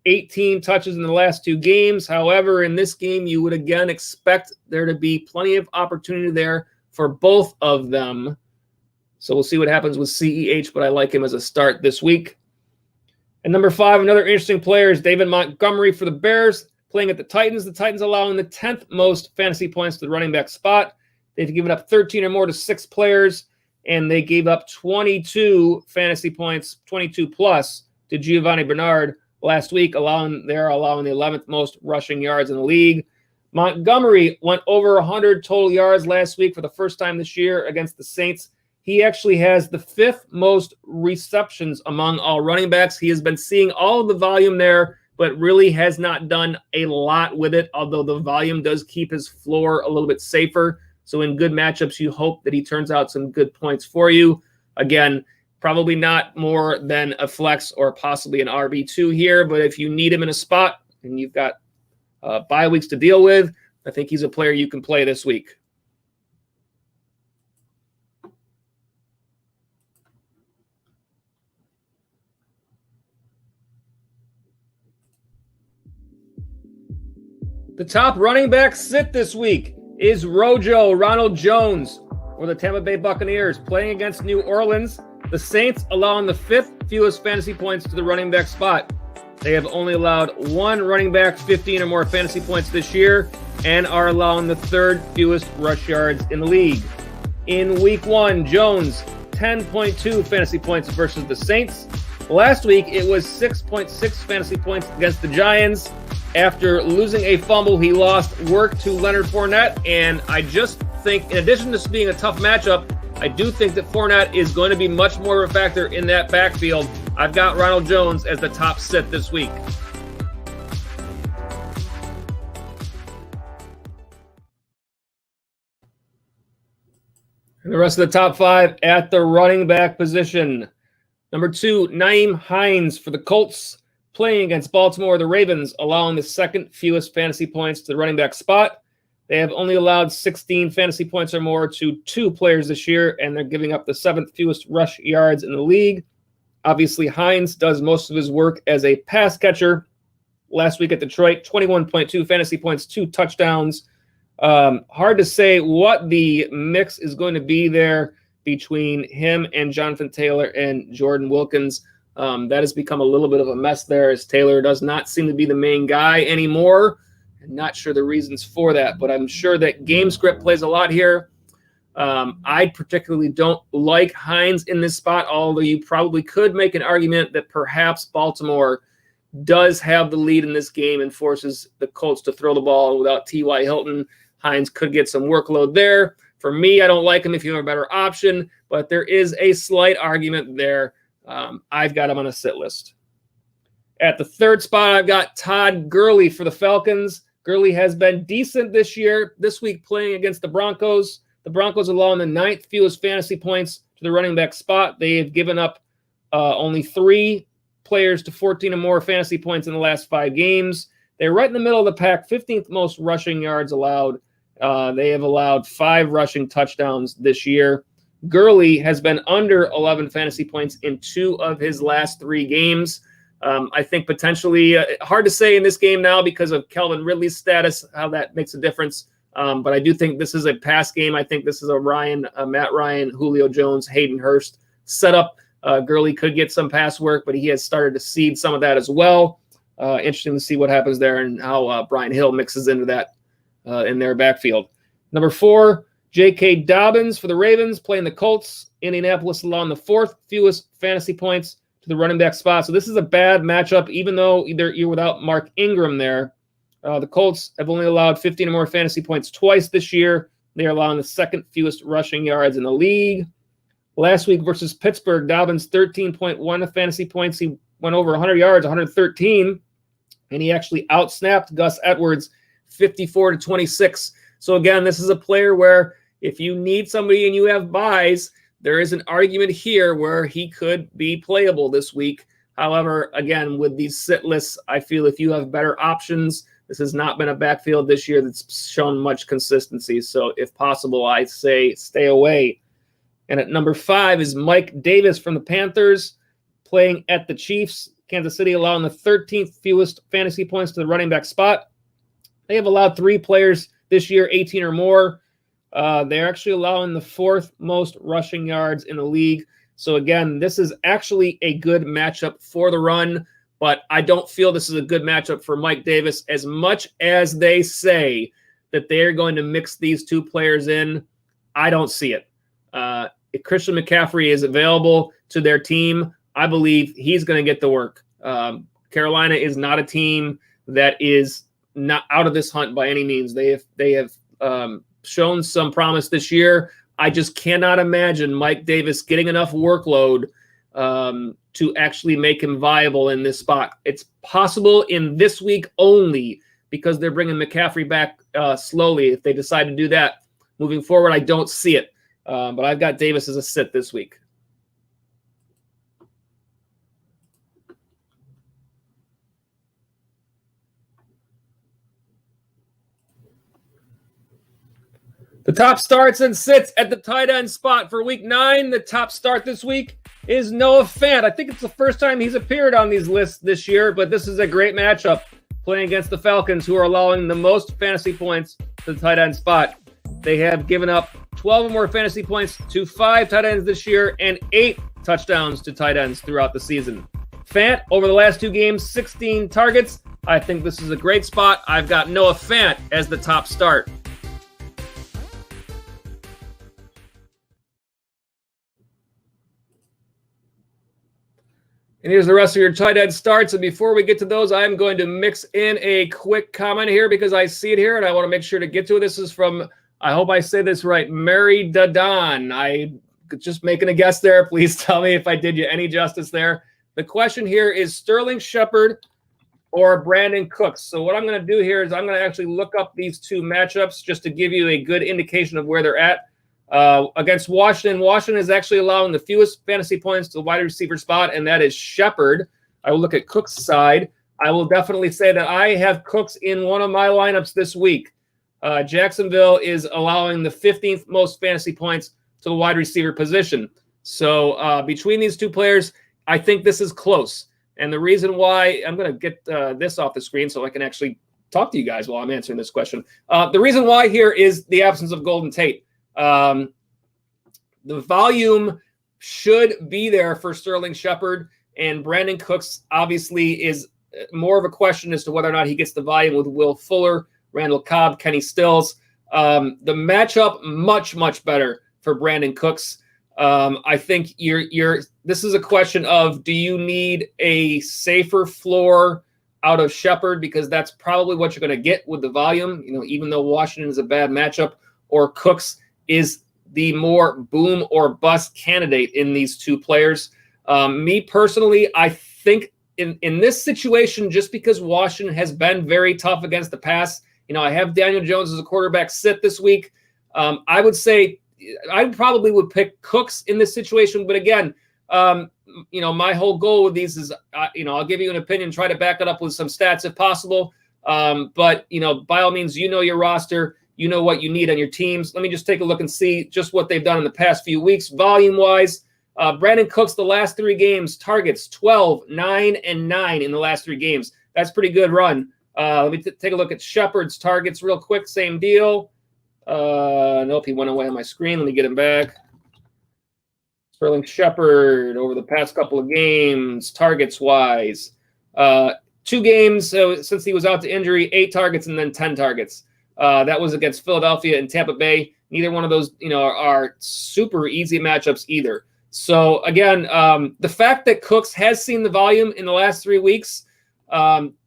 18 touches in the last 2 games. However, in this game, you would again expect there to be plenty of opportunity there for both of them. So we'll see what happens with CEH, but I like him as a start this week. And number 5, another interesting player is David Montgomery for the Bears, playing at the Titans. The Titans allowing the 10th most fantasy points to the running back spot. They've given up 13 or more to 6 players, and they gave up 22 fantasy points, 22 plus, to Giovanni Bernard last week, allowing the 11th most rushing yards in the league. Montgomery went over 100 total yards last week for the first time this year against the Saints. He actually has the 5th most receptions among all running backs. He has been seeing all of the volume there, but really has not done a lot with it, although the volume does keep his floor a little bit safer. So in good matchups, you hope that he turns out some good points for you. Again, probably not more than a flex or possibly an RB2 here, but if you need him in a spot and you've got bye weeks to deal with, I think he's a player you can play this week. The top running back sit this week is Rojo, Ronald Jones, for the Tampa Bay Buccaneers, playing against New Orleans. The Saints allowing the 5th fewest fantasy points to the running back spot. They have only allowed 1 running back 15 or more fantasy points this year and are allowing the 3rd fewest rush yards in the league. In week 1, Jones, 10.2 fantasy points versus the Saints. Last week, it was 6.6 fantasy points against the Giants. After losing a fumble, he lost work to Leonard Fournette, and I just think, in addition to this being a tough matchup, I do think that Fournette is going to be much more of a factor in that backfield. I've got Ronald Jones as the top sit this week. And the rest of the top 5 at the running back position. Number 2, Nyheim Hines for the Colts, playing against Baltimore, the Ravens, allowing the 2nd fewest fantasy points to the running back spot. They have only allowed 16 fantasy points or more to 2 players this year, and they're giving up the 7th fewest rush yards in the league. Obviously, Hines does most of his work as a pass catcher. Last week at Detroit, 21.2 fantasy points, 2 touchdowns. Hard to say what the mix is going to be there between him and Jonathan Taylor and Jordan Wilkins. That has become a little bit of a mess there, as Taylor does not seem to be the main guy anymore. I'm not sure the reasons for that, but I'm sure that game script plays a lot here. I particularly don't like Hines in this spot, although you probably could make an argument that perhaps Baltimore does have the lead in this game and forces the Colts to throw the ball without T.Y. Hilton. Hines could get some workload there. For me, I don't like him if you have a better option, but there is a slight argument there. I've got him on a sit list. At the 3rd spot, I've got Todd Gurley for the Falcons. Gurley has been decent this year. This week playing against the Broncos. The Broncos allowing the 9th fewest fantasy points to the running back spot. They have given up only 3 players to 14 or more fantasy points in the last 5 games. They're right in the middle of the pack, 15th most rushing yards allowed. They have allowed 5 rushing touchdowns this year. Gurley has been under 11 fantasy points in 2 of his last 3 games. I think potentially hard to say in this game now because of Calvin Ridley's status, how that makes a difference. But I do think this is a pass game. I think this is a Matt Ryan, Julio Jones, Hayden Hurst setup. Gurley could get some pass work, but he has started to seed some of that as well. Interesting to see what happens there and how Brian Hill mixes into that in their backfield. Number 4, J.K. Dobbins for the Ravens, playing the Colts. Indianapolis allowing the 4th fewest fantasy points to the running back spot. So this is a bad matchup, even though you're without Mark Ingram there. The Colts have only allowed 15 or more fantasy points twice this year. They are allowing the 2nd fewest rushing yards in the league. Last week versus Pittsburgh, Dobbins 13.1 fantasy points. He went over 100 yards, 113, and he actually outsnapped Gus Edwards 54-26. So again, this is a player where if you need somebody and you have buys, there is an argument here where he could be playable this week. However, again, with these sit lists, I feel if you have better options, this has not been a backfield this year that's shown much consistency. So if possible, I say stay away. And at number 5 is Mike Davis from the Panthers playing at the Chiefs. Kansas City allowing the 13th fewest fantasy points to the running back spot. They have allowed 3 players this year, 18 or more. They're actually allowing the 4th most rushing yards in the league. So again, this is actually a good matchup for the run, but I don't feel this is a good matchup for Mike Davis as much as they say that they're going to mix these 2 players in. I don't see it. If Christian McCaffrey is available to their team, I believe he's going to get the work. Carolina is not a team that is not out of this hunt by any means. They have shown some promise this year. I just cannot imagine Mike Davis getting enough workload to actually make him viable in this spot. It's possible in this week only because they're bringing McCaffrey back slowly. If they decide to do that moving forward, I don't see it. But I've got Davis as a sit this week. The top starts and sits at the tight end spot for week 9. The top start this week is Noah Fant. I think it's the first time he's appeared on these lists this year, but this is a great matchup playing against the Falcons, who are allowing the most fantasy points to the tight end spot. They have given up 12 or more fantasy points to 5 tight ends this year and 8 touchdowns to tight ends throughout the season. Fant, over the last 2 games, 16 targets. I think this is a great spot. I've got Noah Fant as the top start. And here's the rest of your tight end starts. And before we get to those, I'm going to mix in a quick comment here because I see it here and I want to make sure to get to it. This is from, I hope I say this right, Mary Dadon. I just making a guess there. Please tell me if I did you any justice there. The question here is Sterling Shepard or Brandon Cooks. So what I'm going to do here is I'm going to actually look up these 2 matchups just to give you a good indication of where they're at. Against Washington. Washington is actually allowing the fewest fantasy points to the wide receiver spot, and that is Shepard. I will look at Cook's side. I will definitely say that I have Cooks in one of my lineups this week. Jacksonville is allowing the 15th most fantasy points to the wide receiver position. So between these 2 players, I think this is close. And the reason why, I'm going to get this off the screen so I can actually talk to you guys while I'm answering this question. The reason why here is the absence of Golden Tate. The volume should be there for Sterling Shepard, and Brandon Cooks obviously is more of a question as to whether or not he gets the volume with Will Fuller, Randall Cobb, Kenny Stills. The matchup much better for Brandon Cooks. I think this is a question of, do you need a safer floor out of Shepard, because that's probably what you're going to get with the volume, even though Washington is a bad matchup, or Cooks is the more boom or bust candidate in these 2 players. Me personally, I think in this situation, just because Washington has been very tough against the pass, I have Daniel Jones as a quarterback sit this week. I would say I probably would pick Cooks in this situation. But again, my whole goal with these is, I'll give you an opinion, try to back it up with some stats if possible. But by all means, your roster. You know what you need on your teams. Let me just take a look and see just what they've done in the past few weeks. Volume-wise, Brandon Cooks, the last 3 games, targets 12, 9, and 9 in the last 3 games. That's pretty good run. Let me take a look at Shepard's targets real quick. Same deal. Nope, he went away on my screen. Let me get him back. Sterling Shepard over the past couple of games, targets-wise. 2 games since he was out to injury, 8 targets and then 10 targets. That was against Philadelphia and Tampa Bay. Neither one of those, are super easy matchups either. So again, the fact that Cooks has seen the volume in the last 3 weeks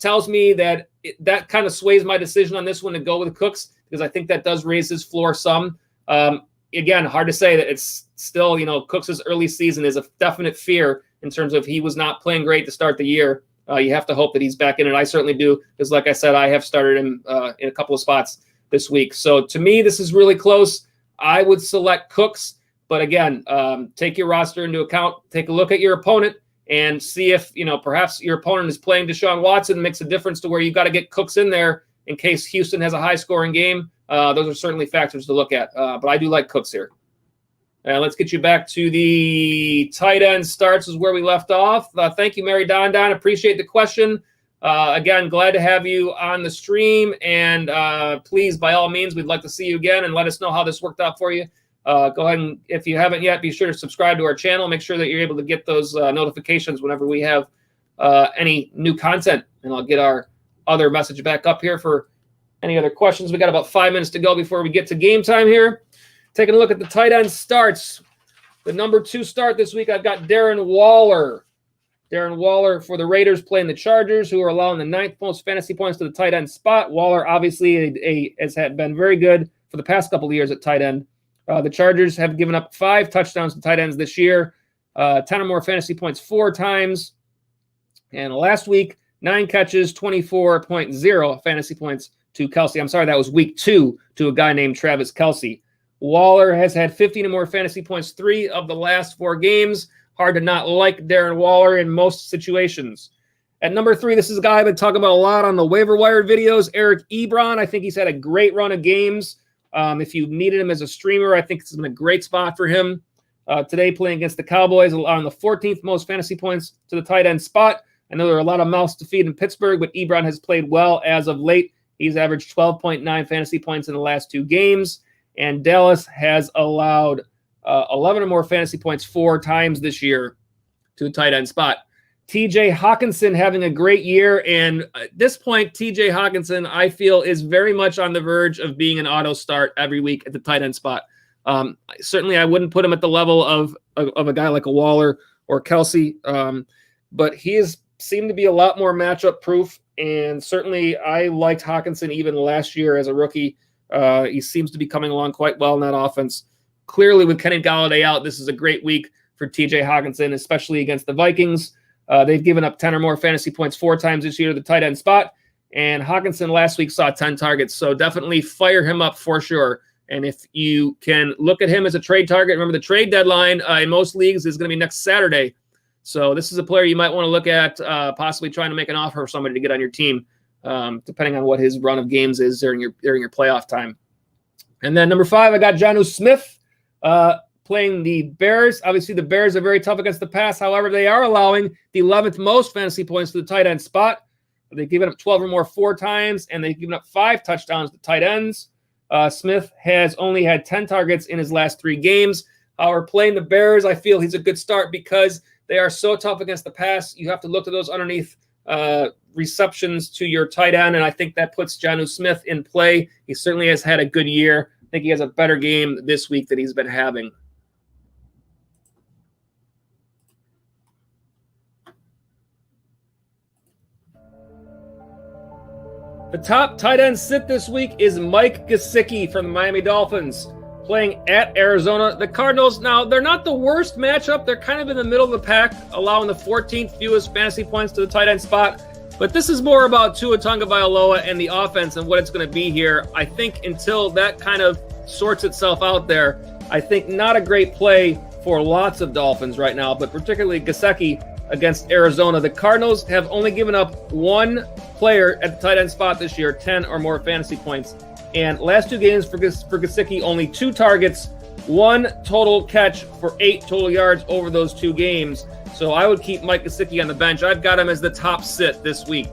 tells me that that kind of sways my decision on this one to go with Cooks, because I think that does raise his floor some. Again, hard to say that it's still, Cooks' early season is a definite fear in terms of he was not playing great to start the year. You have to hope that he's back in it. I certainly do, because like I said, I have started him in a couple of spots this week. So to me, this is really close. I would select Cooks, but again, take your roster into account. Take a look at your opponent and see if, perhaps your opponent is playing Deshaun Watson, makes a difference to where you've got to get Cooks in there in case Houston has a high-scoring game. Those are certainly factors to look at, but I do like Cooks here. Let's get you back to the tight end starts is where we left off. Thank you, Mary Don. Appreciate the question. Again, glad to have you on the stream. And please, by all means, we'd like to see you again and let us know how this worked out for you. Go ahead and, if you haven't yet, be sure to subscribe to our channel. Make sure that you're able to get those notifications whenever we have any new content. And I'll get our other message back up here for any other questions. We got about 5 minutes to go before we get to game time here. Taking a look at the tight end starts. The number 2 start this week, I've got Darren Waller. Darren Waller for the Raiders playing the Chargers, who are allowing the 9th most fantasy points to the tight end spot. Waller obviously has been very good for the past couple of years at tight end. The Chargers have given up 5 touchdowns to tight ends this year, 10 or more fantasy points 4 times. And last week, 9 catches, 24.0 fantasy points to Kelsey. I'm sorry, that was week 2 to a guy named Travis Kelsey. Waller has had 15 or more fantasy points 3 of the last 4 games. Hard to not like Darren Waller in most situations. At number 3, this is a guy I've been talking about a lot on the waiver wire videos, Eric Ebron. I think he's had a great run of games. If you needed him as a streamer, I think this has been a great spot for him. Today, playing against the Cowboys, on the 14th most fantasy points to the tight end spot. I know there are a lot of mouths to feed in Pittsburgh, but Ebron has played well as of late. He's averaged 12.9 fantasy points in the last 2 games. And Dallas has allowed 11 or more fantasy points 4 times this year to the tight end spot. TJ Hawkinson having a great year. And at this point, TJ Hawkinson, I feel, is very much on the verge of being an auto start every week at the tight end spot. Certainly, I wouldn't put him at the level of a guy like a Waller or Kelsey, but he has seemed to be a lot more matchup proof. And certainly, I liked Hawkinson even last year as a rookie. He seems to be coming along quite well in that offense. Clearly, with Kenny Golladay out, this is a great week for TJ Hawkinson, especially against the Vikings. They've given up 10 or more fantasy points 4 times this year to the tight end spot. And Hawkinson last week saw 10 targets. So definitely fire him up for sure. And if you can look at him as a trade target, remember the trade deadline in most leagues is going to be next Saturday. So this is a player you might want to look at, possibly trying to make an offer for somebody to get on your team, depending on what his run of games is during your playoff time. And then number 5, I got Jonnu Smith playing the Bears. Obviously, the Bears are very tough against the pass. However, they are allowing the 11th most fantasy points to the tight end spot. They've given up 12 or more 4 times, and they've given up 5 touchdowns to tight ends. Smith has only had 10 targets in his last 3 games. However, playing the Bears, I feel he's a good start because they are so tough against the pass. You have to look to those underneath receptions to your tight end, and I think that puts Jonnu Smith in play. He certainly has had a good year. I think he has a better game this week than he's been having. The top tight end sit this week is Mike Gesicki from the Miami Dolphins, playing at Arizona. The Cardinals, now, they're not the worst matchup. They're kind of in the middle of the pack, allowing the 14th fewest fantasy points to the tight end spot. But this is more about Tua Tagovailoa and the offense and what it's going to be here. I think until that kind of sorts itself out there, I think not a great play for lots of Dolphins right now, but particularly Gesicki against Arizona. The Cardinals have only given up 1 player at the tight end spot this year, 10 or more fantasy points. And last 2 games for Gesicki, only 2 targets, 1 total catch for 8 total yards over those 2 games. So I would keep Mike Gesicki on the bench. I've got him as the top sit this week.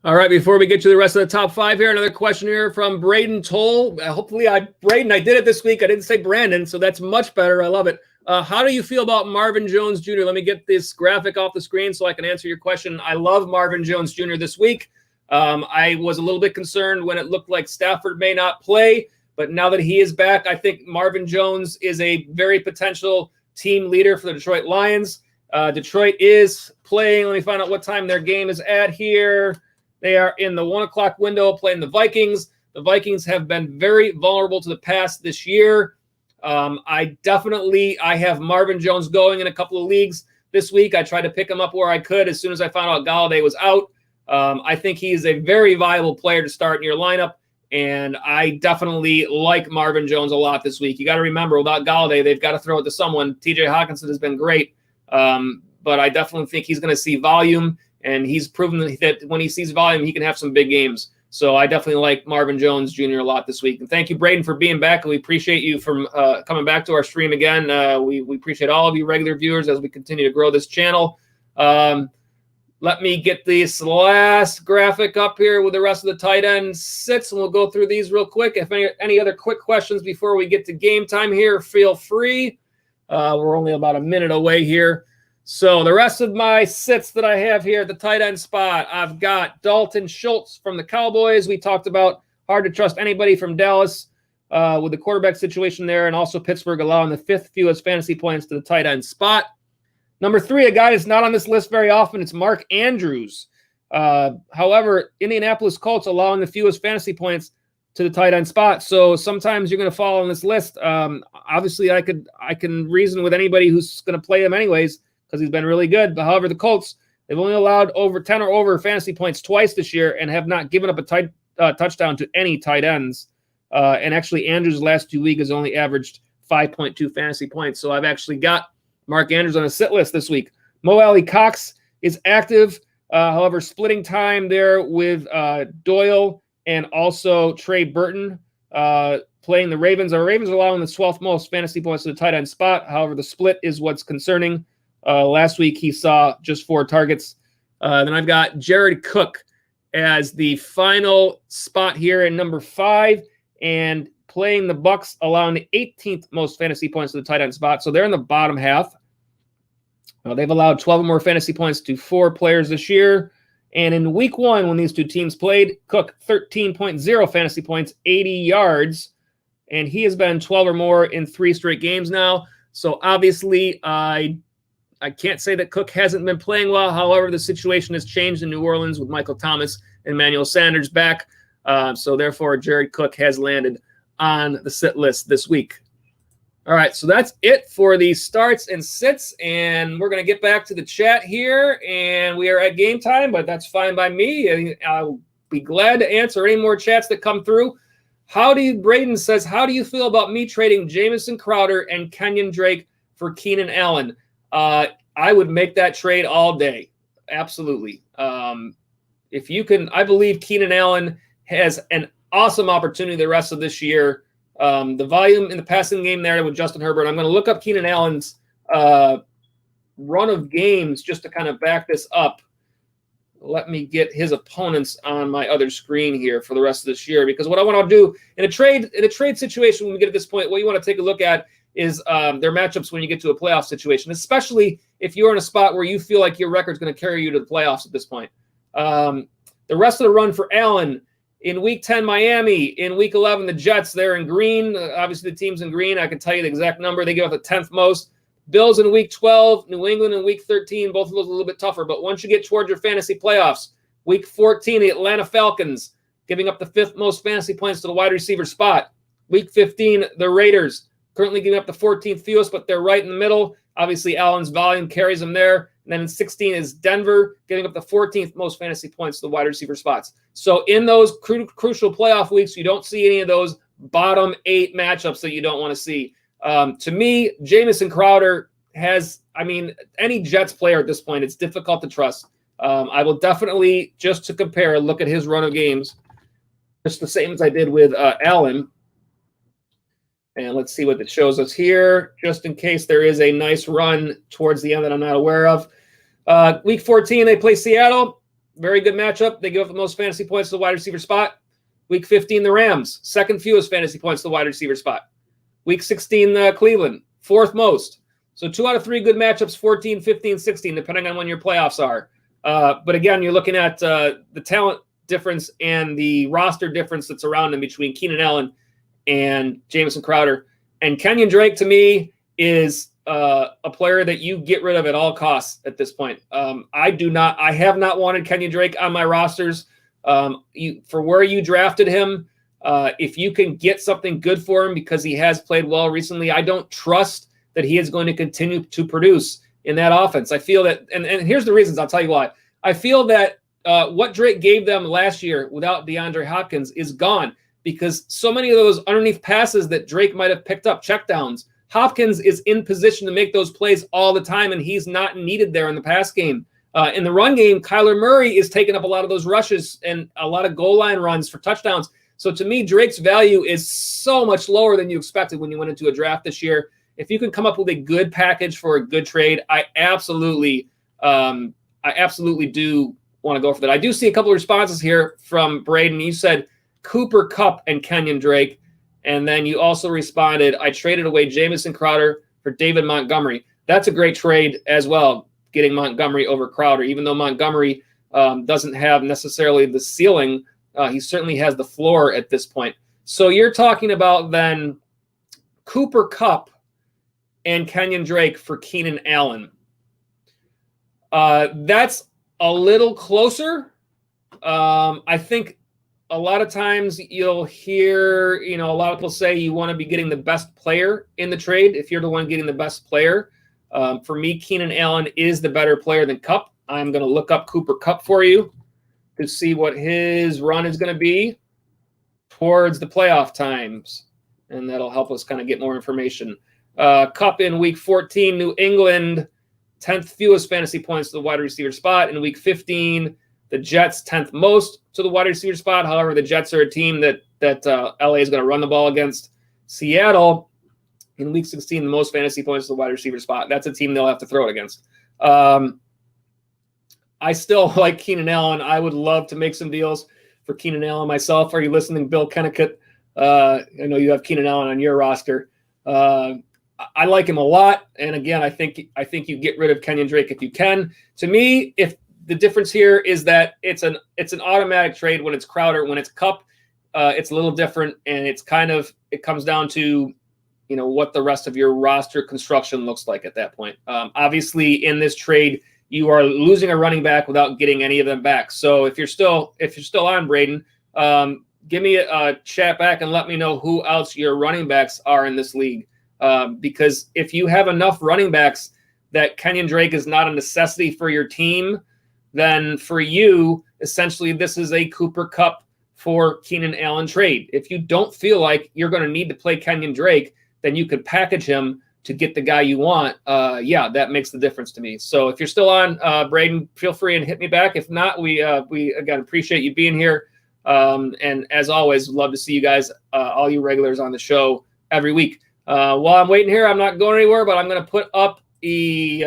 All right, before we get to the rest of the top 5 here, another question here from Braden Toll. Hopefully, Braden, I did it this week. I didn't say Brandon, so that's much better. I love it. How do you feel about Marvin Jones Jr.? Let me get this graphic off the screen so I can answer your question. I love Marvin Jones Jr. this week. I was a little bit concerned when it looked like Stafford may not play, but now that he is back, I think Marvin Jones is a very potential team leader for the Detroit Lions. Detroit is playing. Let me find out what time their game is at here. They are in the 1 o'clock window playing the Vikings. The Vikings have been very vulnerable to the pass this year. I have Marvin Jones going in a couple of leagues this week. I tried to pick him up where I could as soon as I found out Galladay was out. I think he is a very viable player to start in your lineup, and I definitely like Marvin Jones a lot this week. You got to remember, without Galladay, they've got to throw it to someone. TJ Hawkinson has been great, but I definitely think he's going to see volume, and he's proven that when he sees volume, he can have some big games. So I definitely like Marvin Jones Jr. a lot this week. And thank you, Braden, for being back. And we appreciate you from coming back to our stream again. We appreciate all of you regular viewers as we continue to grow this channel. Let me get this last graphic up here with the rest of the tight end sits, and we'll go through these real quick. If any other quick questions before we get to game time here, feel free. We're only about a minute away here. So the rest of my sits that I have here at the tight end spot, I've got Dalton Schultz from the Cowboys. We talked about hard to trust anybody from Dallas with the quarterback situation there, and also Pittsburgh allowing the 5th fewest fantasy points to the tight end spot. Number 3, a guy that's not on this list very often, it's Mark Andrews. However, Indianapolis Colts allowing the fewest fantasy points to the tight end spot. So sometimes you're going to fall on this list. Obviously, I can reason with anybody who's going to play him anyways, because he's been really good. But however, the Colts, they've only allowed over 10 or over fantasy points twice this year and have not given up a touchdown to any tight ends. And actually, Andrews' last 2 weeks has only averaged 5.2 fantasy points. So I've actually got Mark Andrews on a sit list this week. Mo Alley Cox is active. However, splitting time there with Doyle and also Trey Burton playing the Ravens. Our Ravens are allowing the 12th most fantasy points to the tight end spot. However, the split is what's concerning. Last week, he saw just 4 targets. Then I've got Jared Cook as the final spot here in number 5, and playing the Bucks, allowing the 18th most fantasy points to the tight end spot. So they're in the bottom half. They've allowed 12 or more fantasy points to 4 players this year. And in week 1, when these 2 teams played, Cook 13.0 fantasy points, 80 yards, and he has been 12 or more in 3 straight games now. So obviously, I can't say that Cook hasn't been playing well. However, the situation has changed in New Orleans with Michael Thomas and Emmanuel Sanders back. So therefore, Jared Cook has landed on the sit list this week. All right, so that's it for the starts and sits, and we're going to get back to the chat here, and we are at game time, but that's fine by me. I'll be glad to answer any more chats that come through. Braden says, how do you feel about me trading Jamison Crowder and Kenyon Drake for Keenan Allen? I would make that trade all day. Absolutely. If you can, I believe Keenan Allen has an awesome opportunity the rest of this year. The volume in the passing game there with Justin Herbert. I'm going to look up Keenan Allen's run of games just to kind of back this up. Let me get his opponents on my other screen here for the rest of this year, because what I want to do in a trade situation when we get to this point, what you want to take a look at is their matchups when you get to a playoff situation, especially if you're in a spot where you feel like your record's going to carry you to the playoffs at this point. The rest of the run for Allen, in week 10, Miami. In week 11, the Jets, they're in green. Obviously, the team's in green. I can tell you the exact number. They give up the 10th most. Bills in week 12, New England in week 13. Both of those a little bit tougher. But once you get towards your fantasy playoffs, week 14, the Atlanta Falcons, giving up the 5th most fantasy points to the wide receiver spot. Week 15, the Raiders, currently giving up the 14th fewest, but they're right in the middle. Obviously, Allen's volume carries them there. And then in 16 is Denver, giving up the 14th most fantasy points to the wide receiver spots. So in those crucial playoff weeks, you don't see any of those bottom 8 matchups that you don't want to see. To me, Jamison Crowder has, any Jets player at this point, it's difficult to trust. I will definitely, just to compare, look at his run of games, just the same as I did with Allen. And let's see what it shows us here, just in case there is a nice run towards the end that I'm not aware of. Week 14, they play Seattle. Very good matchup. They give up the most fantasy points to the wide receiver spot. Week 15, the Rams. 2nd fewest fantasy points to the wide receiver spot. Week 16, Cleveland. 4th most. So 2 out of 3 good matchups, 14, 15, 16, depending on when your playoffs are. But again, you're looking at the talent difference and the roster difference that's around them between Keenan Allen and Jamison Crowder. And Kenyon Drake, to me, is a player that you get rid of at all costs at this point. I have not wanted Kenyon Drake on my rosters For where you drafted him, if you can get something good for him because he has played well recently, I don't trust that he is going to continue to produce in that offense. I feel that, and here's the reasons. I'll tell you why. I feel that what Drake gave them last year without DeAndre Hopkins is gone because so many of those underneath passes that Drake might have picked up, checkdowns, Hopkins is in position to make those plays all the time, and he's not needed there in the pass game. In the run game, Kyler Murray is taking up a lot of those rushes and a lot of goal line runs for touchdowns. So to me, Drake's value is so much lower than you expected when you went into a draft this year. If you can come up with a good package for a good trade, I absolutely do want to go for that. I do see a couple of responses here from Braden. You said Cooper Kupp and Kenyon Drake. And then you also responded, I traded away Jamison Crowder for David Montgomery. That's a great trade as well, getting Montgomery over Crowder. Even though Montgomery doesn't have necessarily the ceiling, he certainly has the floor at this point. So you're talking about then Cooper Kupp and Kenyon Drake for Keenan Allen. That's a little closer. I think a lot of times you'll hear, a lot of people say you want to be getting the best player in the trade if you're the one getting the best player. For me, Keenan Allen is the better player than Kupp. I'm going to look up Cooper Kupp for you to see what his run is going to be towards the playoff times, and that'll help us kind of get more information. Kupp in Week 14, New England, 10th fewest fantasy points to the wide receiver spot. In Week 15, the Jets 10th most to the wide receiver spot. However, the Jets are a team that LA is going to run the ball against. Seattle in Week 16, the most fantasy points to the wide receiver spot. That's a team they'll have to throw it against. I still like Keenan Allen. I would love to make some deals for Keenan Allen myself. Are you listening, Bill Kennicott? I know you have Keenan Allen on your roster. I like him a lot. And again, I think you get rid of Kenyon Drake if you can. To me, if the difference here is that it's an automatic trade when it's Crowder. When it's Kupp, it's a little different, and it comes down to what the rest of your roster construction looks like at that point. Obviously, in this trade, you are losing a running back without getting any of them back. So if you're still on, Braden, give me a chat back and let me know who else your running backs are in this league. Because if you have enough running backs that Kenyon Drake is not a necessity for your team, then for you, essentially, this is a Cooper Kupp for Keenan Allen trade. If you don't feel like you're going to need to play Kenyon Drake, then you could package him to get the guy you want. That makes the difference to me. So if you're still on, Braden, feel free and hit me back. If not, we again appreciate you being here. And as always, love to see you guys, all you regulars on the show every week. While I'm waiting here, I'm not going anywhere, but I'm going to put up the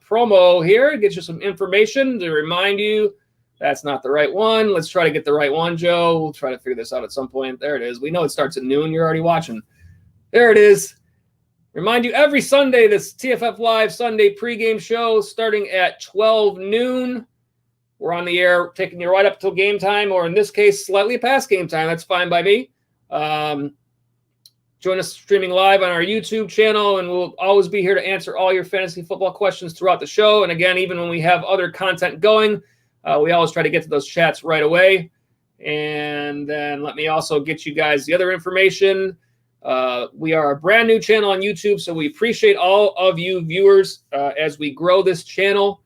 promo here to get you some information to remind you that's not the right one. Let's try to get the right one, Joe. We'll try to figure this out at some point. There it is. We know it starts at noon. You're already watching. There it is. Remind you every Sunday, this TFF Live Sunday pregame show starting at 12 noon. We're on the air taking you right up till game time, or in this case, slightly past game time. That's fine by me. Join us streaming live on our YouTube channel, and we'll always be here to answer all your fantasy football questions throughout the show. And again, even when we have other content going, we always try to get to those chats right away. And then let me also get you guys the other information. We are a brand new channel on YouTube, so we appreciate all of you viewers as we grow this channel.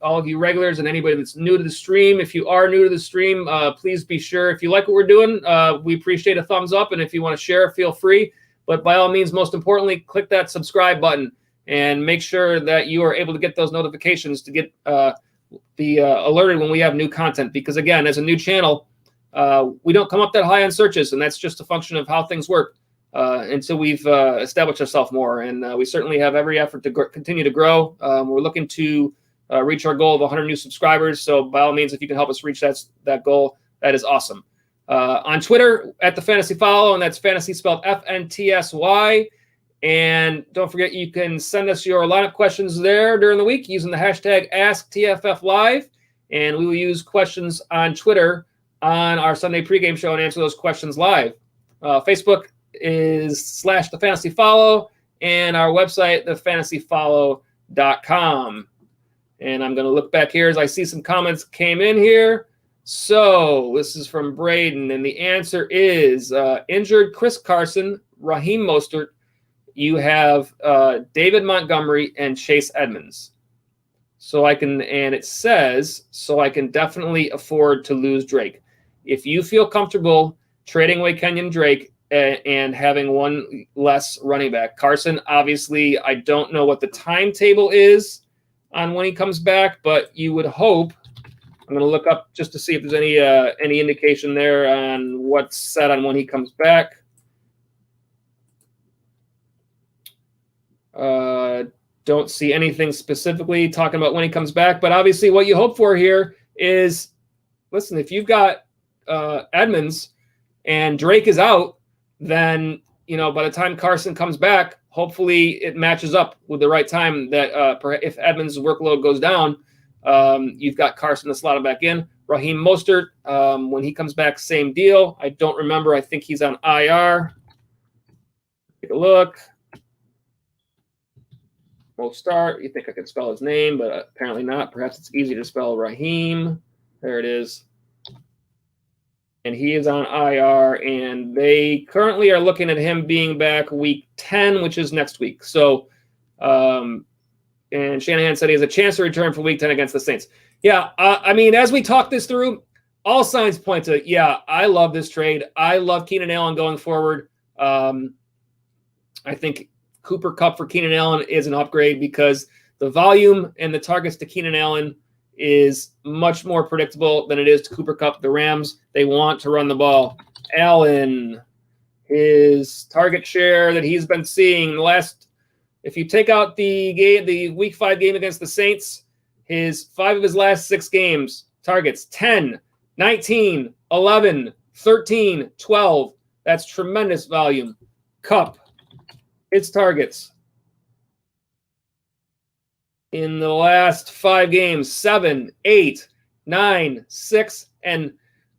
All of you regulars and anybody that's new to the stream, if you are new to the stream, please be sure, if you like what we're doing, we appreciate a thumbs up. And if you want to share, feel free. But by all means, most importantly, click that subscribe button and make sure that you are able to get those notifications to get alerted when we have new content. Because again, as a new channel, we don't come up that high on searches, and that's just a function of how things work until we've established ourselves more. And we certainly have every effort to continue to grow. We're looking to reach our goal of 100 new subscribers. So by all means, if you can help us reach that goal, that is awesome. On Twitter, at the Fantasy Follow, and that's fantasy spelled FNTSY. And don't forget, you can send us your lineup questions there during the week using the hashtag AskTFFLive. And we will use questions on Twitter on our Sunday pregame show and answer those questions live. Facebook is /the Fantasy Follow, and our website, thefantasyfollow.com. And I'm going to look back here as I see some comments came in here. So this is from Braden, and the answer is injured Chris Carson, Raheem Mostert. You have David Montgomery and Chase Edmonds. And it says, so I can definitely afford to lose Drake. If you feel comfortable trading away Kenyon Drake and having one less running back. Carson, obviously, I don't know what the timetable is on when he comes back, but you would hope. I'm going to look up just to see if there's any indication there on what's said on when he comes back. Don't see anything specifically talking about when he comes back, but obviously what you hope for here is, listen, if you've got Edmonds and Drake is out, then, by the time Carson comes back, hopefully it matches up with the right time that if Edmonds' workload goes down, you've got Carson to slot him back in. Raheem Mostert, when he comes back, same deal. I don't remember. I think he's on IR. Take a look. Mostert. You think I could spell his name, but apparently not. Perhaps it's easy to spell Raheem. There it is. And he is on IR, and they currently are looking at him being back week 10, which is next week. So, and Shanahan said he has a chance to return for week 10 against the Saints. Yeah, as we talk this through, all signs point to, I love this trade. I love Keenan Allen going forward. I think Cooper Kupp for Keenan Allen is an upgrade because the volume and the targets to Keenan Allen is much more predictable than it is to Cooper Kupp. The Rams, they want to run the ball. Allen, his target share that he's been seeing if you take out the week 5 game against the Saints, 5 of his last 6 games, targets 10, 19, 11, 13, 12. That's tremendous volume. Kupp, its targets in the last 5 games, 7, 8, 9, 6, and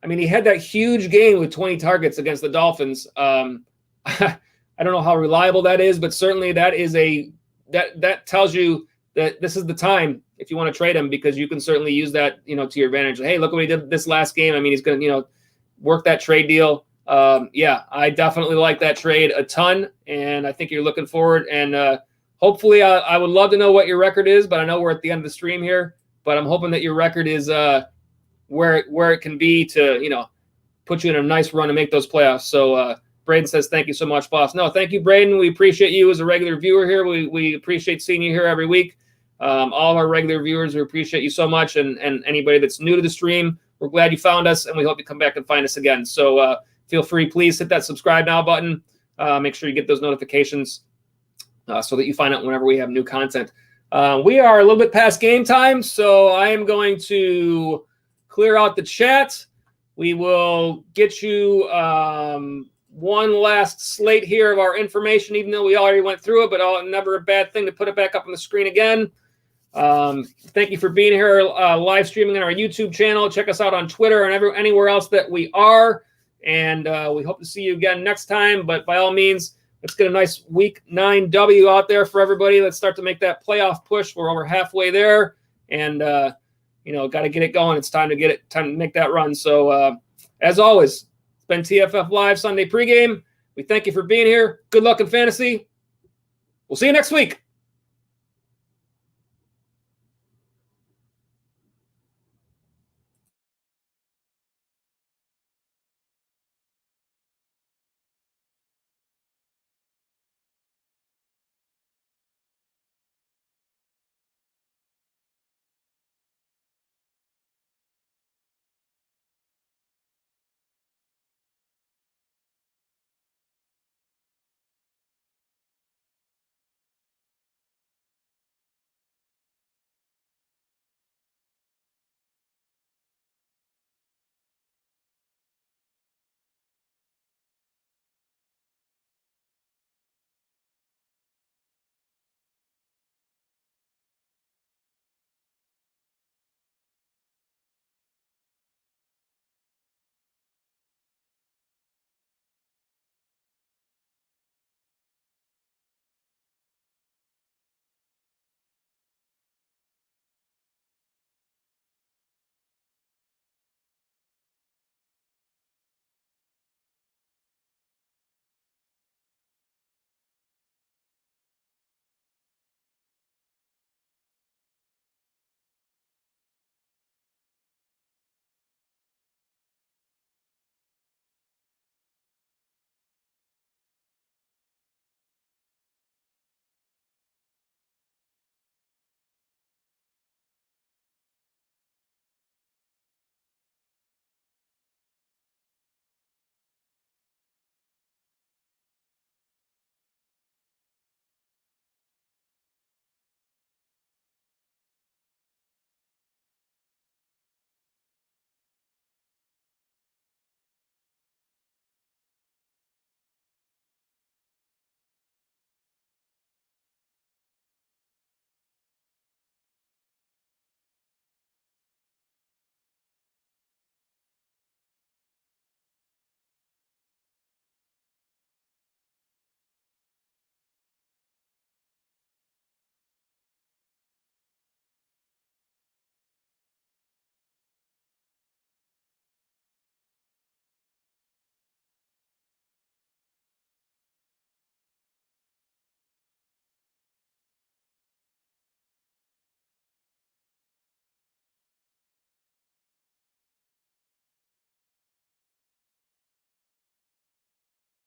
he had that huge game with 20 targets against the Dolphins. I don't know how reliable that is, but certainly that is that tells you that this is the time if you want to trade him, because you can certainly use that, to your advantage. Hey, look what he did this last game. He's going to, work that trade deal. I definitely like that trade a ton, and I think you're looking forward. And hopefully, I would love to know what your record is, but I know we're at the end of the stream here. But I'm hoping that your record is where it can be to, put you in a nice run to make those playoffs. So Braden says, thank you so much, boss. No, thank you, Braden. We appreciate you as a regular viewer here. We appreciate seeing you here every week. All of our regular viewers, we appreciate you so much. And anybody that's new to the stream, we're glad you found us, and we hope you come back and find us again. So feel free, please hit that subscribe now button. Make sure you get those notifications so that you find out whenever we have new content. We are a little bit past game time, so I am going to clear out the chat. We will get you one last slate here of our information, even though we already went through it, but never a bad thing to put it back up on the screen again. Thank you for being here live streaming on our YouTube channel. Check us out on Twitter and anywhere else that we are. And we hope to see you again next time. But by all means, let's get a nice week 9 W out there for everybody. Let's start to make that playoff push. We're over halfway there. And, got to get it going. It's time to make that run. So as always, it's been TFF Live Sunday Pregame. We thank you for being here. Good luck in fantasy. We'll see you next week.